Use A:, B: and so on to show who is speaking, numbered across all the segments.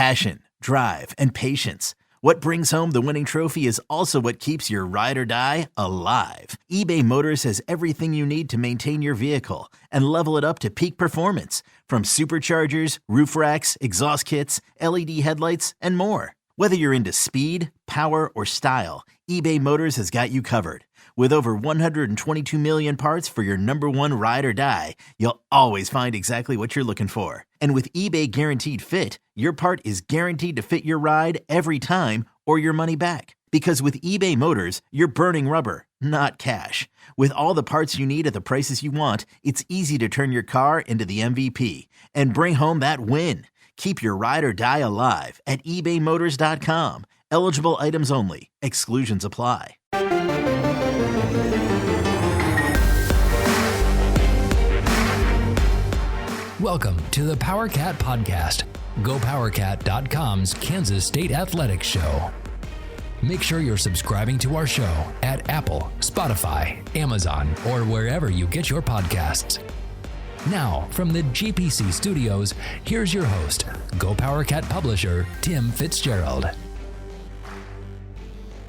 A: Passion, drive, and patience. What brings home the winning trophy is also what keeps your ride or die alive. eBay Motors has everything you need to maintain your vehicle and level it up to peak performance, from superchargers, roof racks, exhaust kits, LED headlights, and more. Whether you're into speed, power, or style, eBay Motors has got you covered. With over 122 million parts for your number one ride or die, you'll always find exactly what you're looking for. And with eBay Guaranteed Fit, your part is guaranteed to fit your ride every time or your money back. Because with eBay Motors, you're burning rubber, not cash. With all the parts you need at the prices you want, it's easy to turn your car into the MVP and bring home that win. Keep your ride or die alive at ebaymotors.com. Eligible items only. Exclusions apply.
B: Welcome to the PowerCat Podcast, GoPowerCat.com's Kansas State Athletics Show. Make sure you're subscribing to our show at Apple, Spotify, Amazon, or wherever you get your podcasts. Now, from the GPC studios, here's your host, GoPowerCat publisher, Tim Fitzgerald.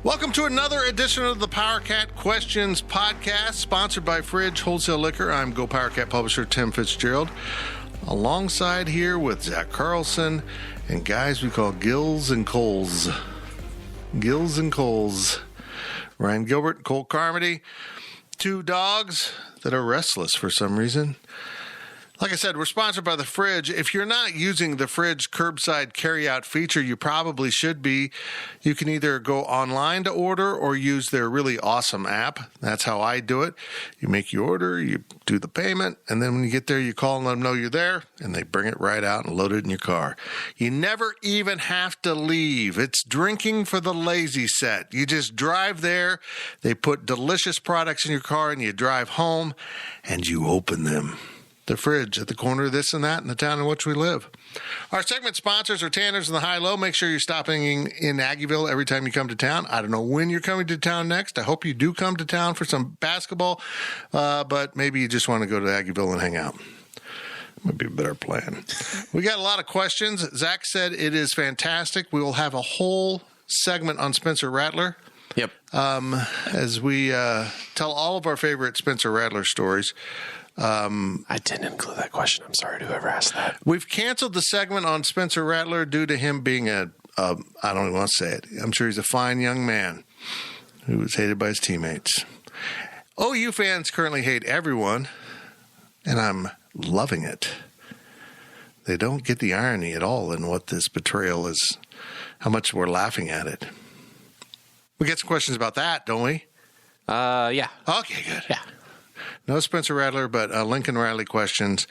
C: Welcome to another edition of the PowerCat Questions Podcast, sponsored by Fridge Wholesale Liquor. I'm GoPowerCat publisher Tim Fitzgerald, alongside here with Zach Carlson and guys we call Gills and Coles. Gills and Coles. Ryan Gilbert and Cole Carmody, two dogs that are restless for some reason. Like I said, we're sponsored by The Fridge. If you're not using The Fridge curbside carryout feature, you probably should be. You can either go online to order or use their really awesome app. That's how I do it. You make your order, you do the payment, and then when you get there, you call and let them know you're there, and they bring it right out and load it in your car. You never even have to leave. It's drinking for the lazy set. You just drive there, they put delicious products in your car, and you drive home, and you open them. The Fridge, at the corner of this and that in the town in which we live. Our segment sponsors are Tanner's and the High Low. Make sure you're stopping in Aggieville every time you come to town. I don't know when you're coming to town next. I hope you do come to town for some basketball, but maybe you just want to go to Aggieville and hang out. Might be a better plan. We got a lot of questions. Zach said it is fantastic. We will have a whole segment on Spencer Rattler.
D: Yep.
C: As we tell all of our favorite Spencer Rattler stories.
D: I didn't include that question. I'm sorry to whoever asked that.
C: We've canceled the segment on Spencer Rattler due to him being I don't even want to say it. I'm sure he's a fine young man who was hated by his teammates. OU fans currently hate everyone, and I'm loving it. They don't get the irony at all in what this betrayal is, how much we're laughing at it. We get some questions about that, don't we?
D: Yeah.
C: Okay, good.
D: Yeah.
C: No Spencer Rattler, but Lincoln Riley questions.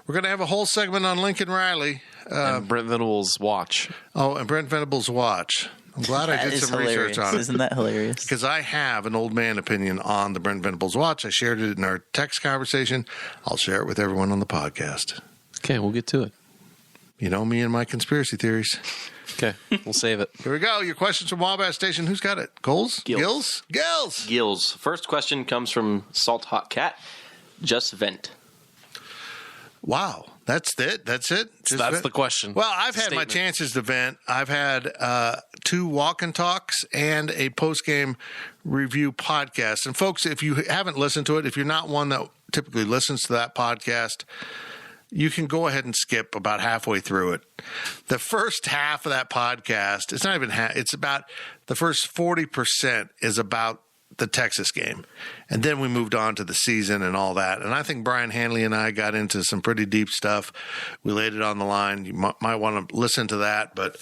C: We're going to have a whole segment on Lincoln Riley.
D: And Brent Venables' watch.
C: Oh, and Brent Venables' watch. I'm glad I did some research on it.
E: Isn't that hilarious?
C: Because I have an old man opinion on the Brent Venables' watch. I shared it in our text conversation. I'll share it with everyone on the podcast.
D: Okay, we'll get to it.
C: You know me and my conspiracy theories.
D: Okay, we'll save it.
C: Here we go. Your questions from Wabash Station. Who's got it? Coles?
F: Gills.
C: Gills?
F: Gills. First question comes from Salt Hot Cat. Just vent.
C: Wow. That's it? That's it?
D: So that's the question.
C: Well, I've had my chances to vent. I've had 2 walk and talks and a post-game review podcast. And folks, if you haven't listened to it, if you're not one that typically listens to that podcast, you can go ahead and skip about halfway through it. The first half of that podcast, it's not even half, it's about the first 40% is about the Texas game. And then we moved on to the season and all that. And I think Brian Hanley and I got into some pretty deep stuff. We laid it on the line. You might want to listen to that. But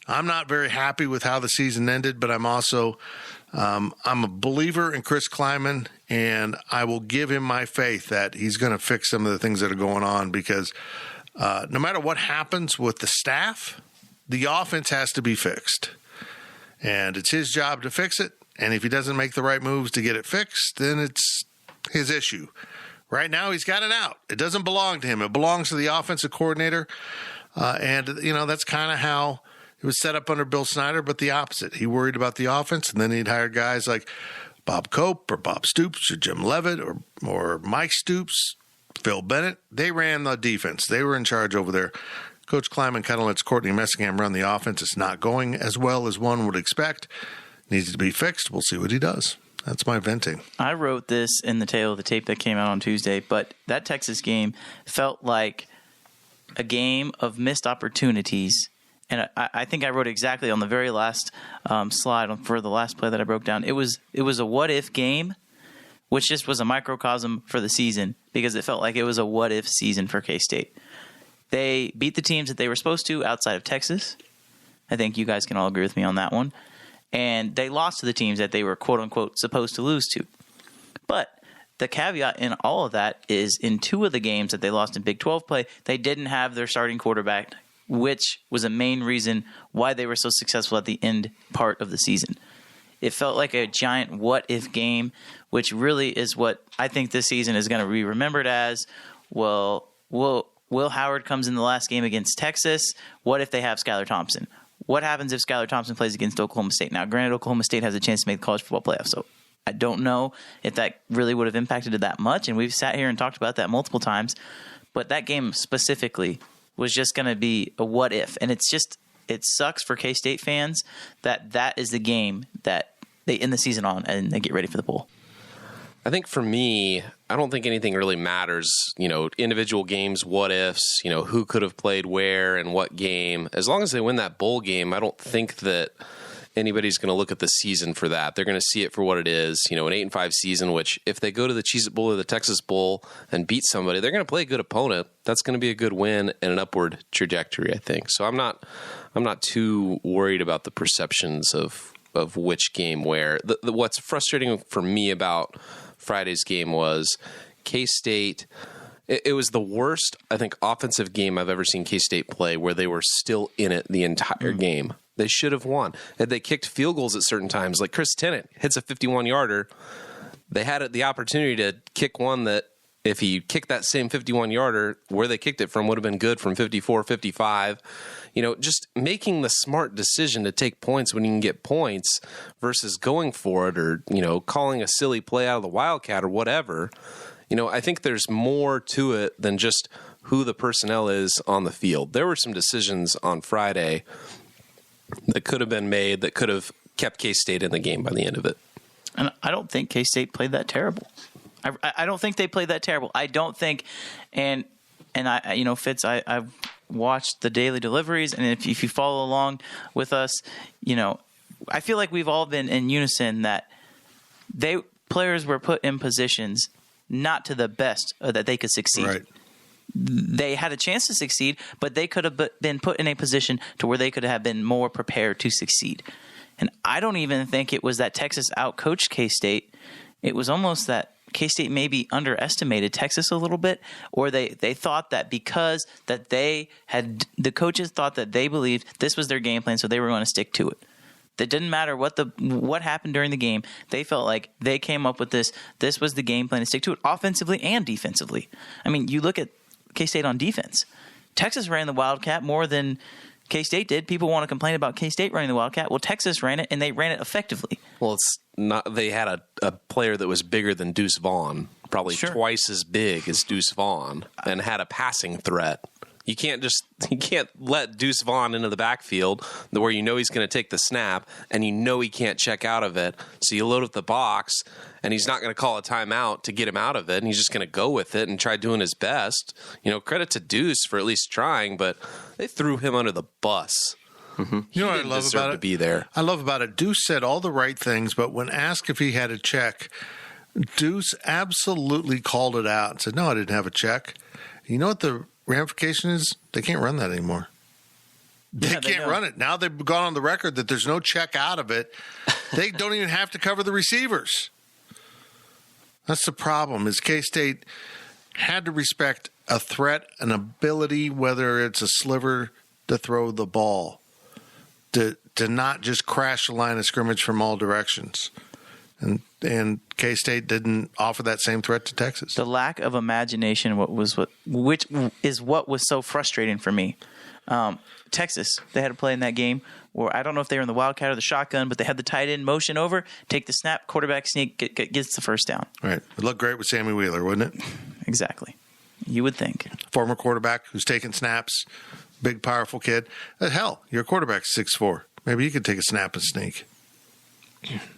C: I'm not very happy with how the season ended, but I'm also I'm a believer in Chris Kleiman, and I will give him my faith that he's going to fix some of the things that are going on because no matter what happens with the staff, the offense has to be fixed. And it's his job to fix it. And if he doesn't make the right moves to get it fixed, then it's his issue. Right now, he's got it out. It doesn't belong to him. It belongs to the offensive coordinator. And, you know, that's kind of how it was set up under Bill Snyder, but the opposite. He worried about the offense, and then he'd hire guys like Bob Cope or Bob Stoops or Jim Leavitt or Mike Stoops, Phil Bennett. They ran the defense. They were in charge over there. Coach Kleiman kind of lets Courtney Messingham run the offense. It's not going as well as one would expect. Needs to be fixed. We'll see what he does. That's my venting.
E: I wrote this in the tail of the tape that came out on Tuesday, but that Texas game felt like a game of missed opportunities. And I think I wrote exactly on the very last slide for the last play that I broke down. It was a what-if game, which just was a microcosm for the season because it felt like it was a what-if season for K-State. They beat the teams that they were supposed to outside of Texas. I think you guys can all agree with me on that one. And they lost to the teams that they were, quote-unquote, supposed to lose to. But the caveat in all of that is in 2 of the games that they lost in Big 12 play, they didn't have their starting quarterback, which was a main reason why they were so successful at the end part of the season. It felt like a giant what-if game, which really is what I think this season is going to be remembered as. Well, Will Howard comes in the last game against Texas. What if they have Skylar Thompson? What happens if Skylar Thompson plays against Oklahoma State? Now, granted, Oklahoma State has a chance to make the college football playoff, so I don't know if that really would have impacted it that much, and we've sat here and talked about that multiple times, but that game specifically was just going to be a what if, and it sucks for K-State fans that is the game that they end the season on and they get ready for the bowl.
D: I think for me, I don't think anything really matters. Individual games, what ifs, who could have played where and what game. As long as they win that bowl game, I don't think that anybody's going to look at the season for that. They're going to see it for what it is, an 8-5 season, which if they go to the Cheez-It Bowl or the Texas Bowl and beat somebody, they're going to play a good opponent. That's going to be a good win and an upward trajectory, I think. So I'm not too worried about the perceptions of which game where. What's frustrating for me about Friday's game was K-State. It was the worst, I think, offensive game I've ever seen K-State play where they were still in it the entire game. They should have won. Had they kicked field goals at certain times, like Chris Tennant hits a 51-yarder, they had the opportunity to kick one that if he kicked that same 51-yarder, where they kicked it from would have been good from 54, 55. Just making the smart decision to take points when you can get points versus going for it or, calling a silly play out of the Wildcat or whatever. I think there's more to it than just who the personnel is on the field. There were some decisions on Friday that could have been made that could have kept K-State in the game by the end of it.
E: And I don't think K-State played that terrible. I don't think they played that terrible. I don't think, and I, Fitz, I've watched the daily deliveries, and if you follow along with us, I feel like we've all been in unison that players were put in positions not to the best that they could succeed.
C: Right.
E: They had a chance to succeed, but they could have been put in a position to where they could have been more prepared to succeed. And I don't even think it was that Texas outcoached K-State. It was almost that K-State maybe underestimated Texas a little bit, or they thought that because that the coaches thought that they believed this was their game plan, so they were going to stick to it. It didn't matter what happened during the game. They felt like they came up with this. This was the game plan to stick to it offensively and defensively. I mean, you look at K-State on defense. Texas ran the Wildcat more than K-State did. People want to complain about K-State running the Wildcat. Well, Texas ran it, and they ran it effectively.
D: Well, it's not. They had a player that was bigger than Deuce Vaughn, probably twice as big as Deuce Vaughn, and had a passing threat. You can't let Deuce Vaughn into the backfield where he's going to take the snap and he can't check out of it. So you load up the box and he's not going to call a timeout to get him out of it, and he's just going to go with it and try doing his best. Credit to Deuce for at least trying, but they threw him under the bus.
C: Mm-hmm. You know what I love about it?
D: To be there.
C: I love about it. Deuce said all the right things, but when asked if he had a check, Deuce absolutely called it out and said, "No, I didn't have a check." You know what the ramification is? They can't run that anymore. They can't run it. Now they've gone on the record that there's no check out of it. They don't even have to cover the receivers. That's the problem, is K-State had to respect a threat, an ability, whether it's a sliver to throw the ball, to not just crash the line of scrimmage from all directions. And K-State didn't offer that same threat to Texas.
E: The lack of imagination, which is what was so frustrating for me. Texas, they had a play in that game where I don't know if they were in the Wildcat or the shotgun, but they had the tight end motion over, take the snap, quarterback sneak, gets the first down.
C: Right. It looked great with Sammy Wheeler, wouldn't it?
E: Exactly. You would think.
C: Former quarterback who's taken snaps, big, powerful kid. Hell, your quarterback's 6'4". Maybe you could take a snap and sneak.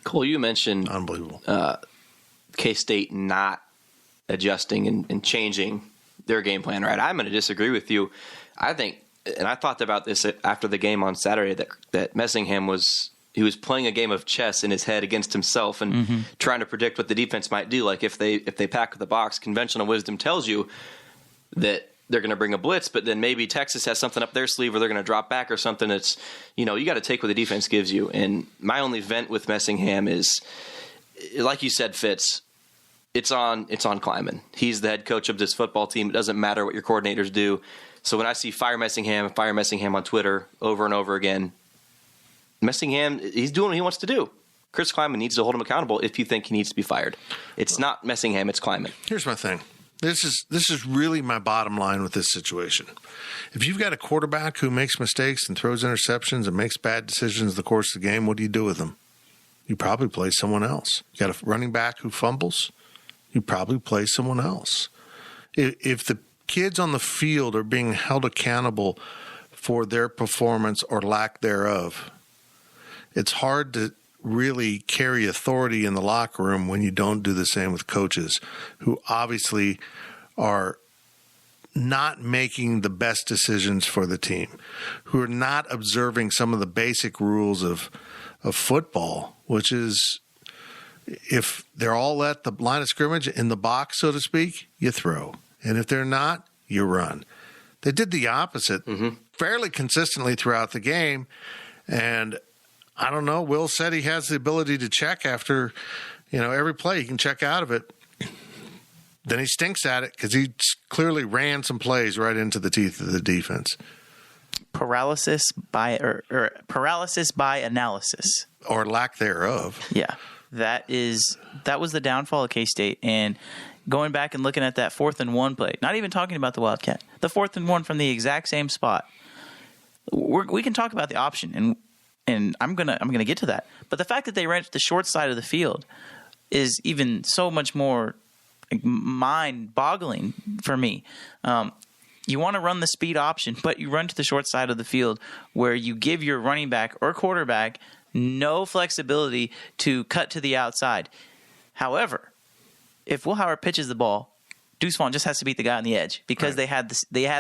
F: Cole, you mentioned
C: Unbelievable.
F: K-State not adjusting and changing their game plan, right? I'm going to disagree with you. I think, and I thought about this after the game on Saturday, that Messingham was playing a game of chess in his head against himself and trying to predict what the defense might do. Like if they pack the box, conventional wisdom tells you that they're going to bring a blitz, but then maybe Texas has something up their sleeve or they're going to drop back or something. It's, you got to take what the defense gives you. And my only vent with Messingham is, like you said, Fitz, it's on Kleiman. He's the head coach of this football team. It doesn't matter what your coordinators do. So when I see fire Messingham on Twitter over and over again, Messingham, he's doing what he wants to do. Chris Kleiman needs to hold him accountable if you think he needs to be fired. It's not Messingham, it's Kleiman.
C: Here's my thing. This is really my bottom line with this situation. If you've got a quarterback who makes mistakes and throws interceptions and makes bad decisions in the course of the game, what do you do with him? You probably play someone else. You got a running back who fumbles, you probably play someone else. If the kids on the field are being held accountable for their performance or lack thereof, it's hard to really carry authority in the locker room when you don't do the same with coaches who obviously are not making the best decisions for the team, who are not observing some of the basic rules of football, which is if they're all at the line of scrimmage in the box, so to speak, you throw. And if they're not, you run. They did the opposite fairly consistently throughout the game. And I don't know. Will said he has the ability to check after, every play. He can check out of it. Then he stinks at it because he clearly ran some plays right into the teeth of the defense.
E: Paralysis by analysis,
C: or lack thereof.
E: Yeah, that was the downfall of K-State. And going back and looking at that 4th and 1 play, not even talking about the Wildcat, the 4th and 1 from the exact same spot. We can talk about the option and I'm gonna get to that. But the fact that they ran to the short side of the field is even so much more mind-boggling for me. You want to run the speed option, but you run to the short side of the field where you give your running back or quarterback no flexibility to cut to the outside. However, if Will Howard pitches the ball, Deuce Vaughn just has to beat the guy on the edge because they had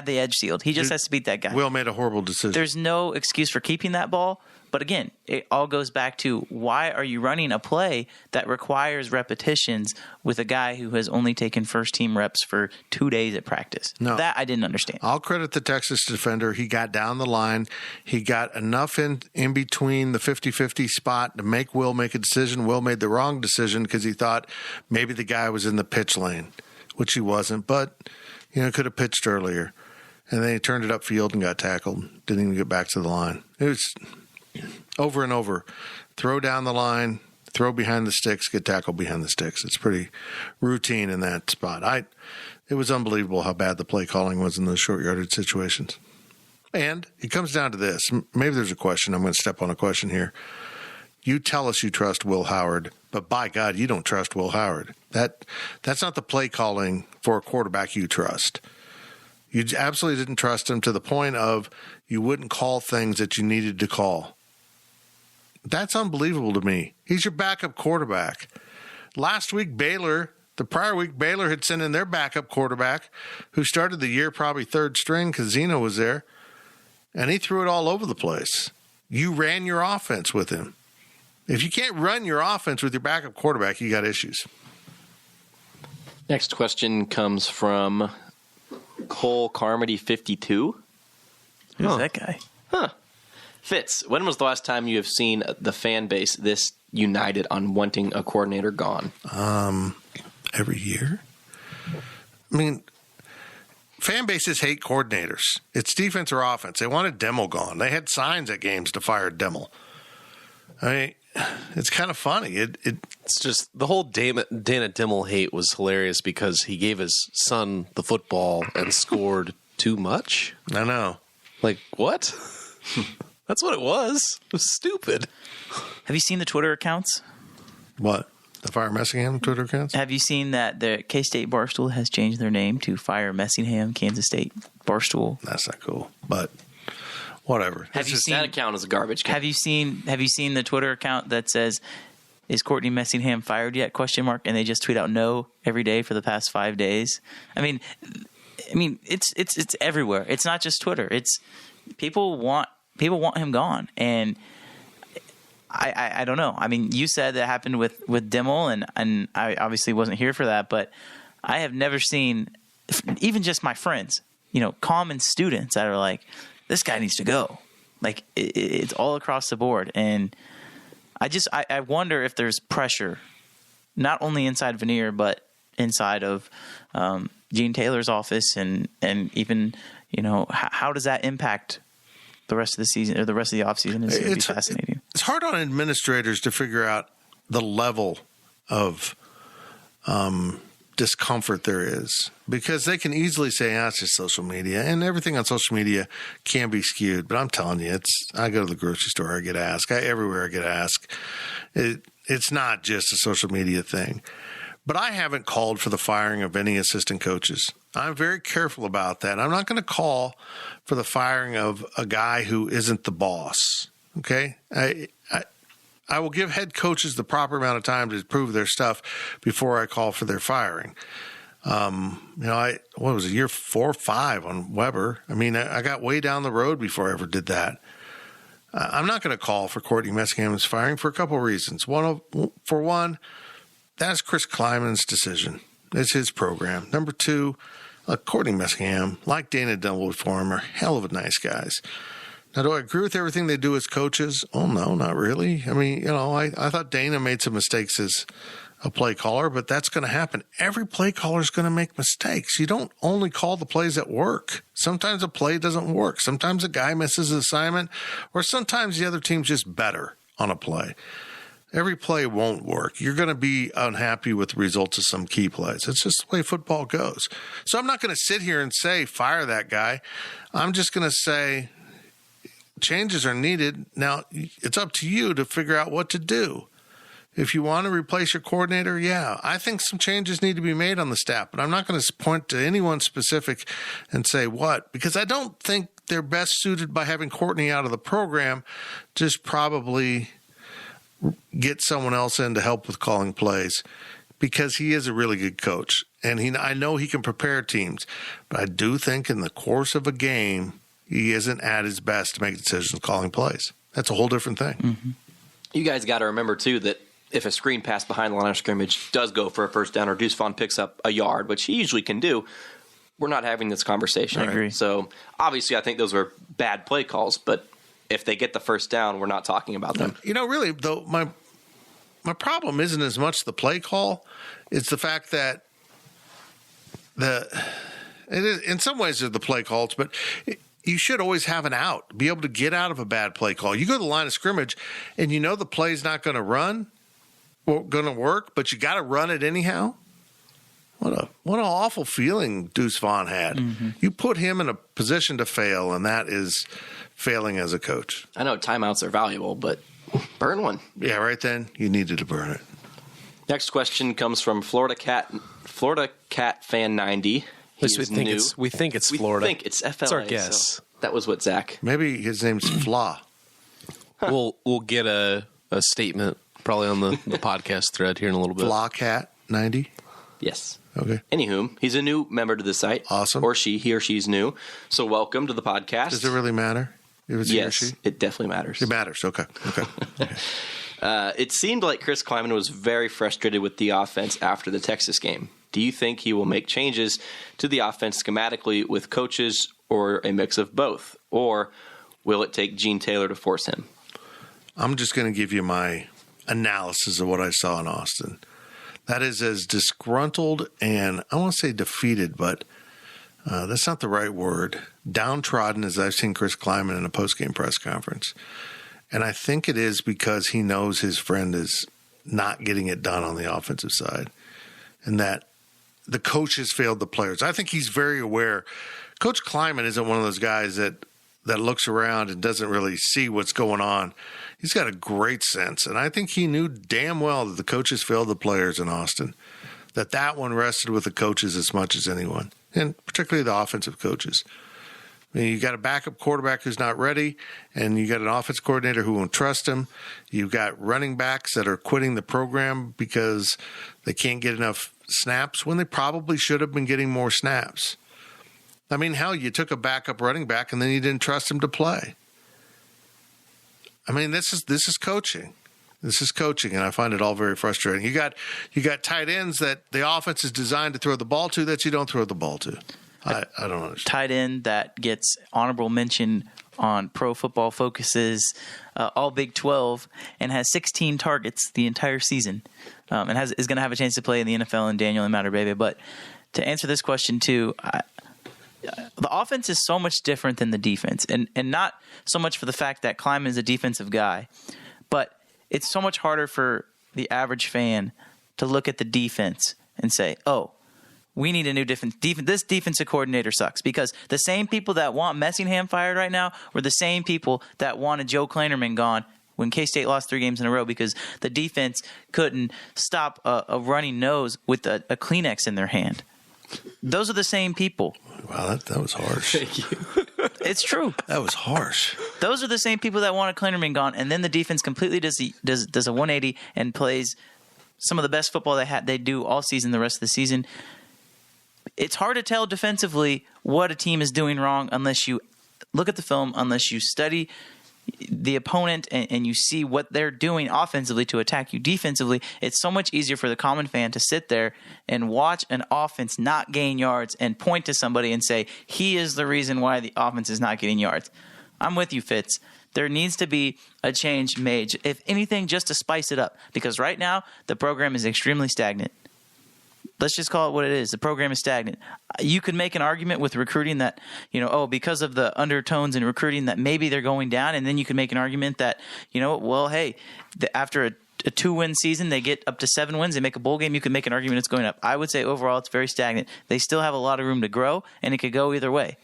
E: the edge sealed. He just has to beat that guy.
C: Will made a horrible decision.
E: There's no excuse for keeping that ball. But again, it all goes back to why are you running a play that requires repetitions with a guy who has only taken first-team reps for 2 days at practice?
C: No.
E: That I didn't understand.
C: I'll credit the Texas defender. He got down the line. He got enough in between the 50-50 spot to make Will make a decision. Will made the wrong decision because he thought maybe the guy was in the pitch lane, which he wasn't. But, could have pitched earlier. And then he turned it upfield and got tackled. Didn't even get back to the line. It was over and over. Throw down the line, throw behind the sticks, get tackled behind the sticks. It's pretty routine in that spot. It was unbelievable how bad the play calling was in those short yardage situations. And it comes down to this. Maybe there's a question. I'm going to step on a question here. You tell us you trust Will Howard, but by God, you don't trust Will Howard. That's not the play calling for a quarterback you trust. You absolutely didn't trust him to the point of you wouldn't call things that you needed to call. That's unbelievable to me. He's your backup quarterback. The prior week, Baylor had sent in their backup quarterback who started the year probably third string because Zeno was there, and he threw it all over the place. You ran your offense with him. If you can't run your offense with your backup quarterback, you got issues.
F: Next question comes from Cole Carmody 52.
E: Who's that guy?
F: Fitz, when was the last time you have seen the fan base this united on wanting a coordinator gone?
C: Every year. I mean, fan bases hate coordinators. It's defense or offense. They wanted Demmel gone. They had signs at games to fire Demmel. I mean, it's kind of funny.
D: It's just the whole Dana Demmel hate was hilarious because he gave his son the football and scored too much.
C: I know.
D: Like, what? That's what it was. It was stupid.
E: Have you seen the Twitter accounts?
C: What? The Fire Messingham Twitter accounts?
E: Have you seen that the K-State Barstool has changed their name to Fire Messingham Kansas State Barstool?
C: That's not cool. But whatever.
E: Have you seen
F: That account is a garbage account.
E: Have you seen the Twitter account that says, "Is Courtney Messingham fired yet?" ? And they just tweet out no every day for the past 5 days. I mean, it's everywhere. It's not just Twitter. It's people want him gone, and I don't know. I mean, you said that happened with Dimmel, and I obviously wasn't here for that, but I have never seen, even just my friends, common students that are like, this guy needs to go. Like it's all across the board, and I wonder if there's pressure, not only inside Vanier but inside of Gene Taylor's office, and even how does that impact the rest of the season or the rest of the offseason? Is going to be fascinating.
C: It's hard on administrators to figure out the level of discomfort there is, because they can easily say, it's just social media, and everything on social media can be skewed. But I'm telling you, I go to the grocery store, I get asked. Everywhere I get asked. It's not just a social media thing. But I haven't called for the firing of any assistant coaches. I'm very careful about that. I'm not going to call for the firing of a guy who isn't the boss. Okay? I will give head coaches the proper amount of time to prove their stuff before I call for their firing. What was it, year 4 or 5 on Weber? I mean, I got way down the road before I ever did that. I'm not going to call for Courtney Messingham's firing for a couple of reasons. For one, that's Chris Kleiman's decision. It's his program. Number 2, Courtney Messingham, like Dana Dunwood for him, are hell of a nice guys. Now, do I agree with everything they do as coaches? Oh, no, not really. I mean, I thought Dana made some mistakes as a play caller, but that's going to happen. Every play caller is going to make mistakes. You don't only call the plays that work. Sometimes a play doesn't work. Sometimes a guy misses an assignment, or sometimes the other team's just better on a play. Every play won't work. You're going to be unhappy with the results of some key plays. It's just the way football goes. So I'm not going to sit here and say, fire that guy. I'm just going to say, changes are needed. Now, it's up to you to figure out what to do. If you want to replace your coordinator, I think some changes need to be made on the staff, but I'm not going to point to anyone specific and say what, because I don't think they're best suited by having Courtney out of the program. Just probably get someone else in to help with calling plays, because he is a really good coach, and I know he can prepare teams, but I do think in the course of a game, he isn't at his best to make decisions calling plays. That's a whole different thing.
E: Mm-hmm.
F: You guys got to remember, too, that if a screen pass behind the line of scrimmage does go for a first down, or Deuce Vaughn picks up a yard, which he usually can do, we're not having this conversation.
E: I agree.
F: So, obviously, I think those were bad play calls, but if they get the first down, we're not talking about them.
C: Really, though, my problem isn't as much the play call. It's the fact that it is, in some ways, they're the play calls, but you should always have an out, be able to get out of a bad play call. You go to the line of scrimmage and you know the play's not going to run or going to work, but you got to run it anyhow. What an awful feeling Deuce Vaughn had. Mm-hmm. You put him in a position to fail, and that is failing as a coach.
F: I know timeouts are valuable, but burn one.
C: Yeah, right then, you needed to burn it.
F: Next question comes from Florida Cat Fan 90.
D: We think it's Florida.
F: We think it's FLA.
D: It's our guess.
F: So that was what Zach.
C: Maybe his name's Fla.
D: We'll get a statement probably on the podcast thread here in a little bit.
C: Fla Cat 90.
F: Yes.
C: Okay.
F: Anywho, he's a new member to the site.
C: Awesome.
F: He or she's new. So welcome to the podcast.
C: Does it really matter? If it's he or she?
F: It definitely matters.
C: It matters. Okay.
F: It seemed like Chris Kleiman was very frustrated with the offense after the Texas game. Do you think he will make changes to the offense schematically with coaches, or a mix of both? Or will it take Gene Taylor to force him?
C: I'm just going to give you my analysis of what I saw in Austin. That is as disgruntled and, I want to say defeated, but that's not the right word, downtrodden as I've seen Chris Kleiman in a postgame press conference. And I think it is because he knows his friend is not getting it done on the offensive side, and that the coach has failed the players. I think he's very aware. Coach Kleiman isn't one of those guys that looks around and doesn't really see what's going on. He's got a great sense, and I think he knew damn well that the coaches failed the players in Austin, that one rested with the coaches as much as anyone, and particularly the offensive coaches. I mean, you got a backup quarterback who's not ready, and you got an offense coordinator who won't trust him. You've got running backs that are quitting the program because they can't get enough snaps when they probably should have been getting more snaps. I mean, hell, you took a backup running back and then you didn't trust him to play. I mean, this is coaching. This is coaching, and I find it all very frustrating. You got tight ends that the offense is designed to throw the ball to that you don't throw the ball to. I don't understand.
E: Tight end that gets honorable mention on Pro Football Focus's All Big 12 and has 16 targets the entire season, and is going to have a chance to play in the NFL and Daniel Imatorbhebhe. But to answer this question too, the offense is so much different than the defense, and not so much for the fact that Kleiman is a defensive guy, but it's so much harder for the average fan to look at the defense and say, oh, we need a new defense. This defensive coordinator sucks, because the same people that want Messingham fired right now were the same people that wanted Joe Kleinerman gone when K-State lost 3 games in a row because the defense couldn't stop a running nose with a Kleenex in their hand. Those are the same people.
C: Wow, that was harsh.
F: Thank you.
E: It's true.
C: That was harsh.
E: Those are the same people that wanted Kleinerman gone, and then the defense completely does a 180 and plays some of the best football they do all season, the rest of the season. It's hard to tell defensively what a team is doing wrong unless you look at the film, unless you study the opponent and you see what they're doing offensively to attack you defensively. It's so much easier for the common fan to sit there and watch an offense not gain yards and point to somebody and say, he is the reason why the offense is not getting yards. I'm with you, Fitz. There needs to be a change made, if anything, just to spice it up, because right now the program is extremely stagnant. Let's just call it what it is. The program is stagnant. You could make an argument with recruiting that, because of the undertones in recruiting that maybe they're going down. And then you could make an argument that, after a 2-win season, they get up to 7 wins, they make a bowl game. You could make an argument it's going up. I would say overall it's very stagnant. They still have a lot of room to grow, and it could go either way.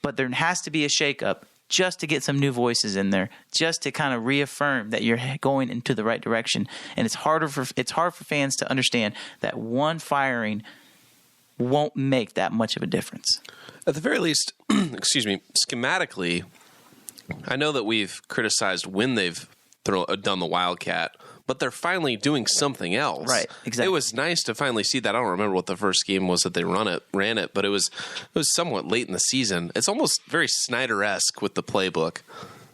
E: But there has to be a shakeup just to get some new voices in there, just to kind of reaffirm that you're going into the right direction. And it's hard for fans to understand that one firing won't make that much of a difference.
D: At the very least, schematically, I know that we've criticized when they've done the Wildcat, but they're finally doing something else.
E: Right, exactly.
D: It was nice to finally see that. I don't remember what the first game was that they ran it, but it was somewhat late in the season. It's almost very Snyder-esque with the playbook.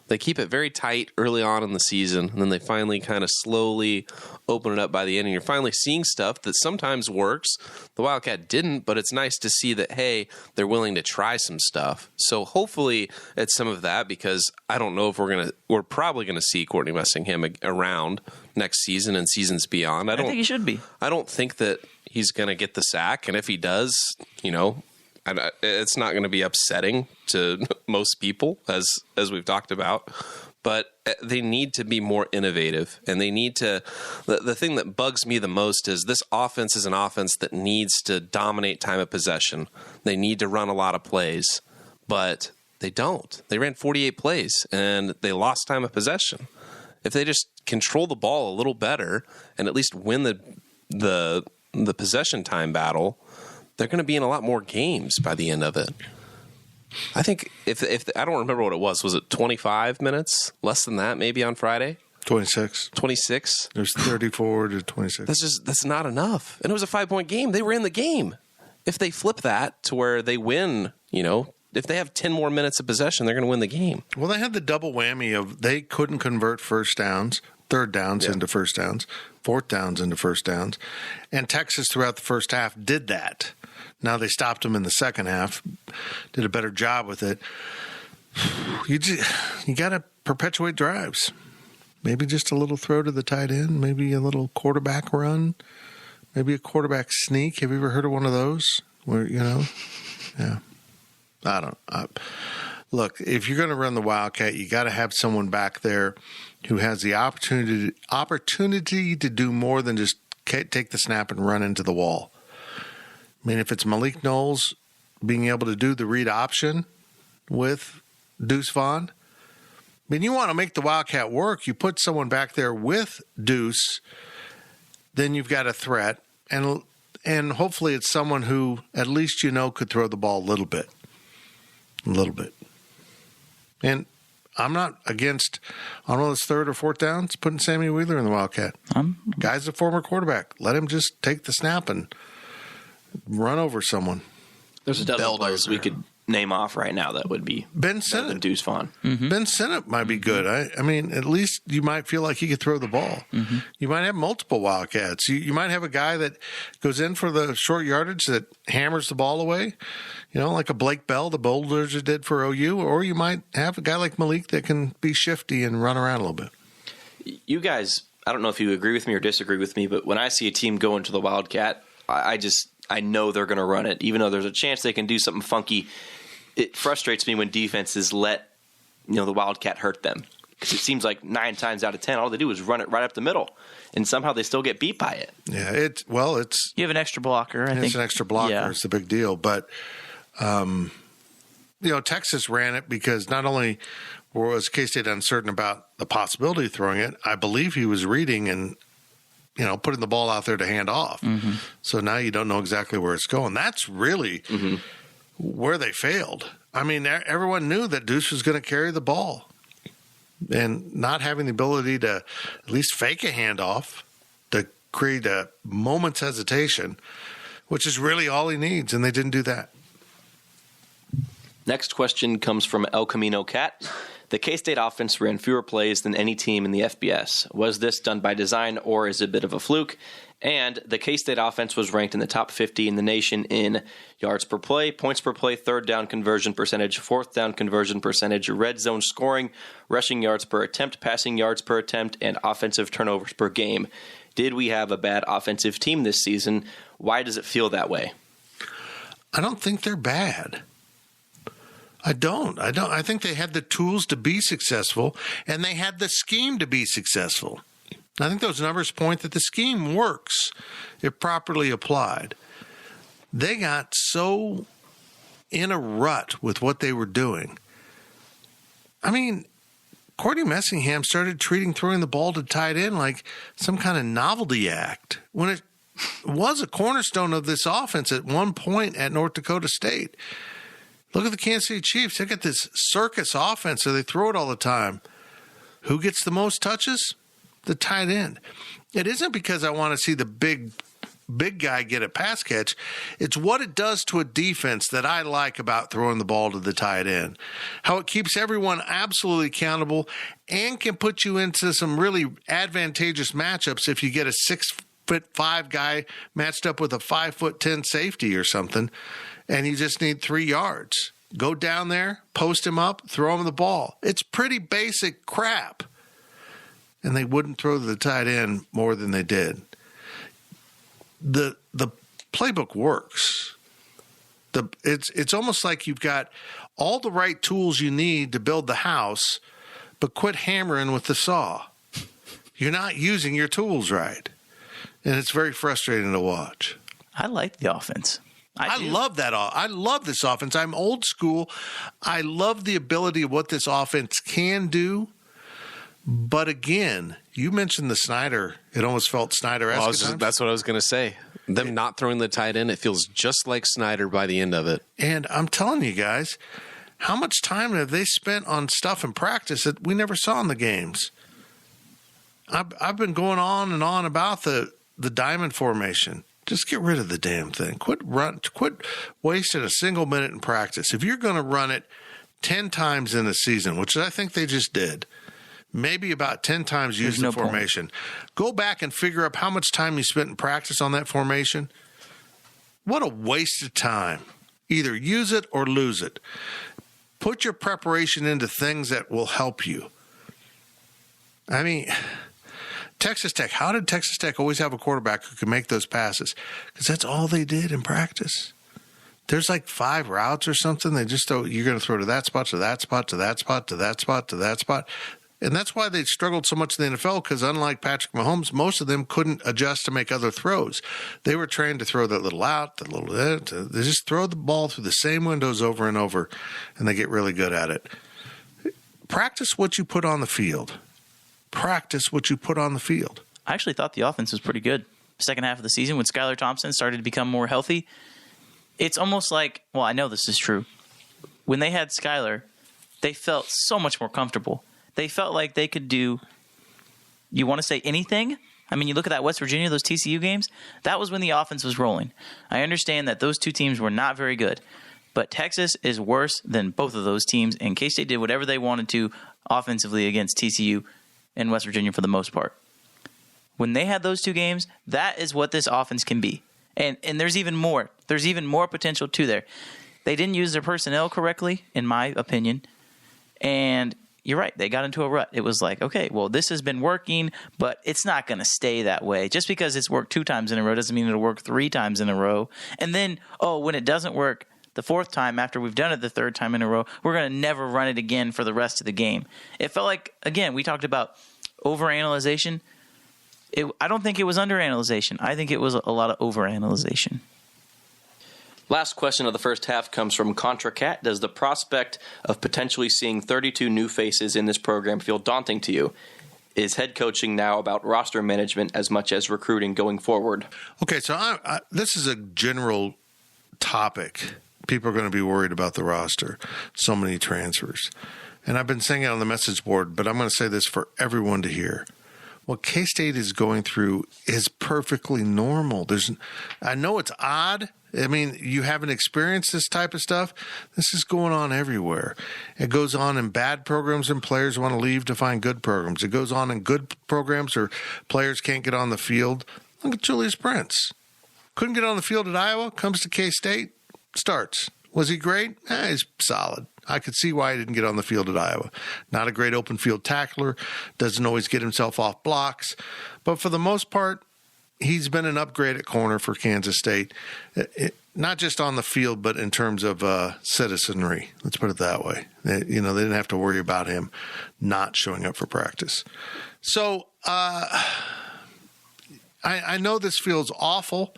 D: They keep it very tight early on in the season, and then they finally kind of slowly open it up by the end, and you're finally seeing stuff that sometimes works. The Wildcat didn't, but it's nice to see that, hey, they're willing to try some stuff. So hopefully it's some of that, because I don't know if we're probably going to see Courtney Messingham around next season and seasons beyond. I think
E: he should be.
D: I don't think that he's going to get the sack, and if he does, it's not going to be upsetting to most people, as we've talked about. But they need to be more innovative, and they need to. The thing that bugs me the most is this offense is an offense that needs to dominate time of possession. They need to run a lot of plays, but they don't. They ran 48 plays, and they lost time of possession. If they just control the ball a little better and at least win the possession time battle, they're going to be in a lot more games by the end of it. I think if I don't remember what it was it 25 minutes? Less than that maybe on Friday?
C: 26.
D: 26?
C: There's 34 to 26.
D: That's not enough. And it was a 5-point game. They were in the game. If they flip that to where they win, if they have 10 more minutes of possession, they're going to win the game.
C: Well, they had the double whammy of they couldn't convert first downs, third downs into first downs, fourth downs into first downs. And Texas throughout the first half did that. Now they stopped them in the second half, did a better job with it. You got to perpetuate drives. Maybe just a little throw to the tight end, maybe a little quarterback run, maybe a quarterback sneak. Have you ever heard of one of those? Where, yeah. I don't know. Look, if you're going to run the Wildcat, you got to have someone back there who has the opportunity to do more than just take the snap and run into the wall. I mean, if it's Malik Knowles being able to do the read option with Deuce Vaughn, I mean, you want to make the Wildcat work. You put someone back there with Deuce, then you've got a threat, and hopefully it's someone who at least could throw the ball a little bit. A little bit. And I'm not against, on one of those third or fourth downs, putting Sammy Wheeler in the Wildcat. Guy's a former quarterback. Let him just take the snap and run over someone.
F: There's a dozen players we could name off right now that would be
C: Ben Sinnott.
F: than Deuce Vaughn.
C: Ben Sinnott might be good. I mean, at least you might feel like he could throw the ball. You might have multiple Wildcats. You might have a guy that goes in for the short yardage that hammers the ball away, like a Blake Bell, the Bulldozer did for OU. Or you might have a guy like Malik that can be shifty and run around a little bit.
F: You guys, I don't know if you agree with me or disagree with me, but when I see a team go into the Wildcat, I know they're going to run it. Even though there's a chance they can do something funky, it frustrates me when defenses let the Wildcat hurt them, because it seems like 9 times out of 10 all they do is run it right up the middle, and somehow they still get beat by it.
C: Yeah, it's
E: you have an extra blocker. I think
C: it's an extra blocker. Yeah. It's the big deal. But Texas ran it because not only was K-State uncertain about the possibility of throwing it, I believe he was reading and putting the ball out there to hand off. So now you don't know exactly where it's going. That's really where they failed. I mean, everyone knew that Deuce was going to carry the ball, and not having the ability to at least fake a handoff to create a moment's hesitation, which is really all he needs, and they didn't do that.
F: Next question comes from El Camino Cat. The K-State offense ran fewer plays than any team in the FBS. Was this done by design, or is it a bit of a fluke? And the K-State offense was ranked in the top 50 in the nation in yards per play, points per play, third down conversion percentage, fourth down conversion percentage, red zone scoring, rushing yards per attempt, passing yards per attempt, and offensive turnovers per game. Did we have a bad offensive team this season? Why does it feel that way?
C: I don't think they're bad. I don't. I think they had the tools to be successful, and they had the scheme to be successful. I think those numbers point that the scheme works if properly applied. They got so in a rut with what they were doing. I mean, Courtney Messingham started treating throwing the ball to tight end like some kind of novelty act, when it was a cornerstone of this offense at one point at North Dakota State. Look at the Kansas City Chiefs. They got this circus offense, so they throw it all the time. Who gets the most touches? The tight end. It isn't because I want to see the big guy get a pass catch. It's what it does to a defense that I like about throwing the ball to the tight end. How it keeps everyone absolutely accountable and can put you into some really advantageous matchups if you get a 6'5" guy matched up with a 5'10" safety or something, and you just need 3 yards. Go down there, post him up, throw him the ball. It's pretty basic crap. And they wouldn't throw to the tight end more than they did. The playbook works. It's almost like you've got all the right tools you need to build the house, but quit hammering with the saw. You're not using your tools right. And it's very frustrating to watch.
E: I like the offense.
C: I love that. I love this offense. I'm old school. I love the ability of what this offense can do. But again, you mentioned the Snyder. It almost felt Snyder-esque.
D: That's what I was going to say. Them not throwing the tight end, it feels just like Snyder by the end of it.
C: And I'm telling you guys, how much time have they spent on stuff in practice that we never saw in the games? I've been going on and on about the diamond formation. Just get rid of the damn thing. Quit wasting a single minute in practice. If you're going to run it 10 times in a season, which I think they just did, maybe about 10 times use the formation. Go back and figure up how much time you spent in practice on that formation. What a waste of time. Either use it or lose it. Put your preparation into things that will help you. I mean, Texas Tech, how did Texas Tech always have a quarterback who could make those passes? Because that's all they did in practice. There's like 5 routes or something. They just you're going to throw to that spot, to that spot, to that spot, to that spot, to that spot. And that's why they struggled so much in the NFL, because unlike Patrick Mahomes, most of them couldn't adjust to make other throws. They were trained to throw that little out, that little they just throw the ball through the same windows over and over, and they get really good at it. Practice what you put on the field. Practice what you put on the field.
E: I actually thought the offense was pretty good. Second half of the season, when Skylar Thompson started to become more healthy, it's almost like, well, I know this is true. when they had Skyler, they felt so much more comfortable. They felt like they could do, you want to say anything? I mean, you look at that West Virginia, those TCU games, that was when the offense was rolling. I understand that those two teams were not very good, but Texas is worse than both of those teams, and K-State did whatever they wanted to offensively against TCU and West Virginia for the most part. When they had those two games, that is what this offense can be. And there's even more. There's even more potential to there. They didn't use their personnel correctly, in my opinion, and you're right. They got into a rut. It was like, okay, well, this has been working, but it's not going to stay that way. Just because it's worked 2 times in a row doesn't mean it'll work 3 times in a row. And then, when it doesn't work the 4th time after we've done it the 3rd time in a row, we're going to never run it again for the rest of the game. It felt like, again, we talked about overanalyzation. I don't think it was underanalyzation. I think it was a lot of overanalyzation.
F: Last question of the first half comes from Contra Cat. Does the prospect of potentially seeing 32 new faces in this program feel daunting to you? Is head coaching now about roster management as much as recruiting going forward?
C: Okay, so this is a general topic. People are going to be worried about the roster. So many transfers. And I've been saying it on the message board, but I'm going to say this for everyone to hear. What K-State is going through is perfectly normal. I know it's odd. I mean, you haven't experienced this type of stuff. This is going on everywhere. It goes on in bad programs and players want to leave to find good programs. It goes on in good programs or players can't get on the field. Look at Julius Brents. Couldn't get on the field at Iowa, comes to K-State, starts. Was he great? He's solid. I could see why he didn't get on the field at Iowa. Not a great open field tackler, doesn't always get himself off blocks. But for the most part, he's been an upgrade at corner for Kansas State, not just on the field, but in terms of citizenry. Let's put it that way. They didn't have to worry about him not showing up for practice. So I know this feels awful,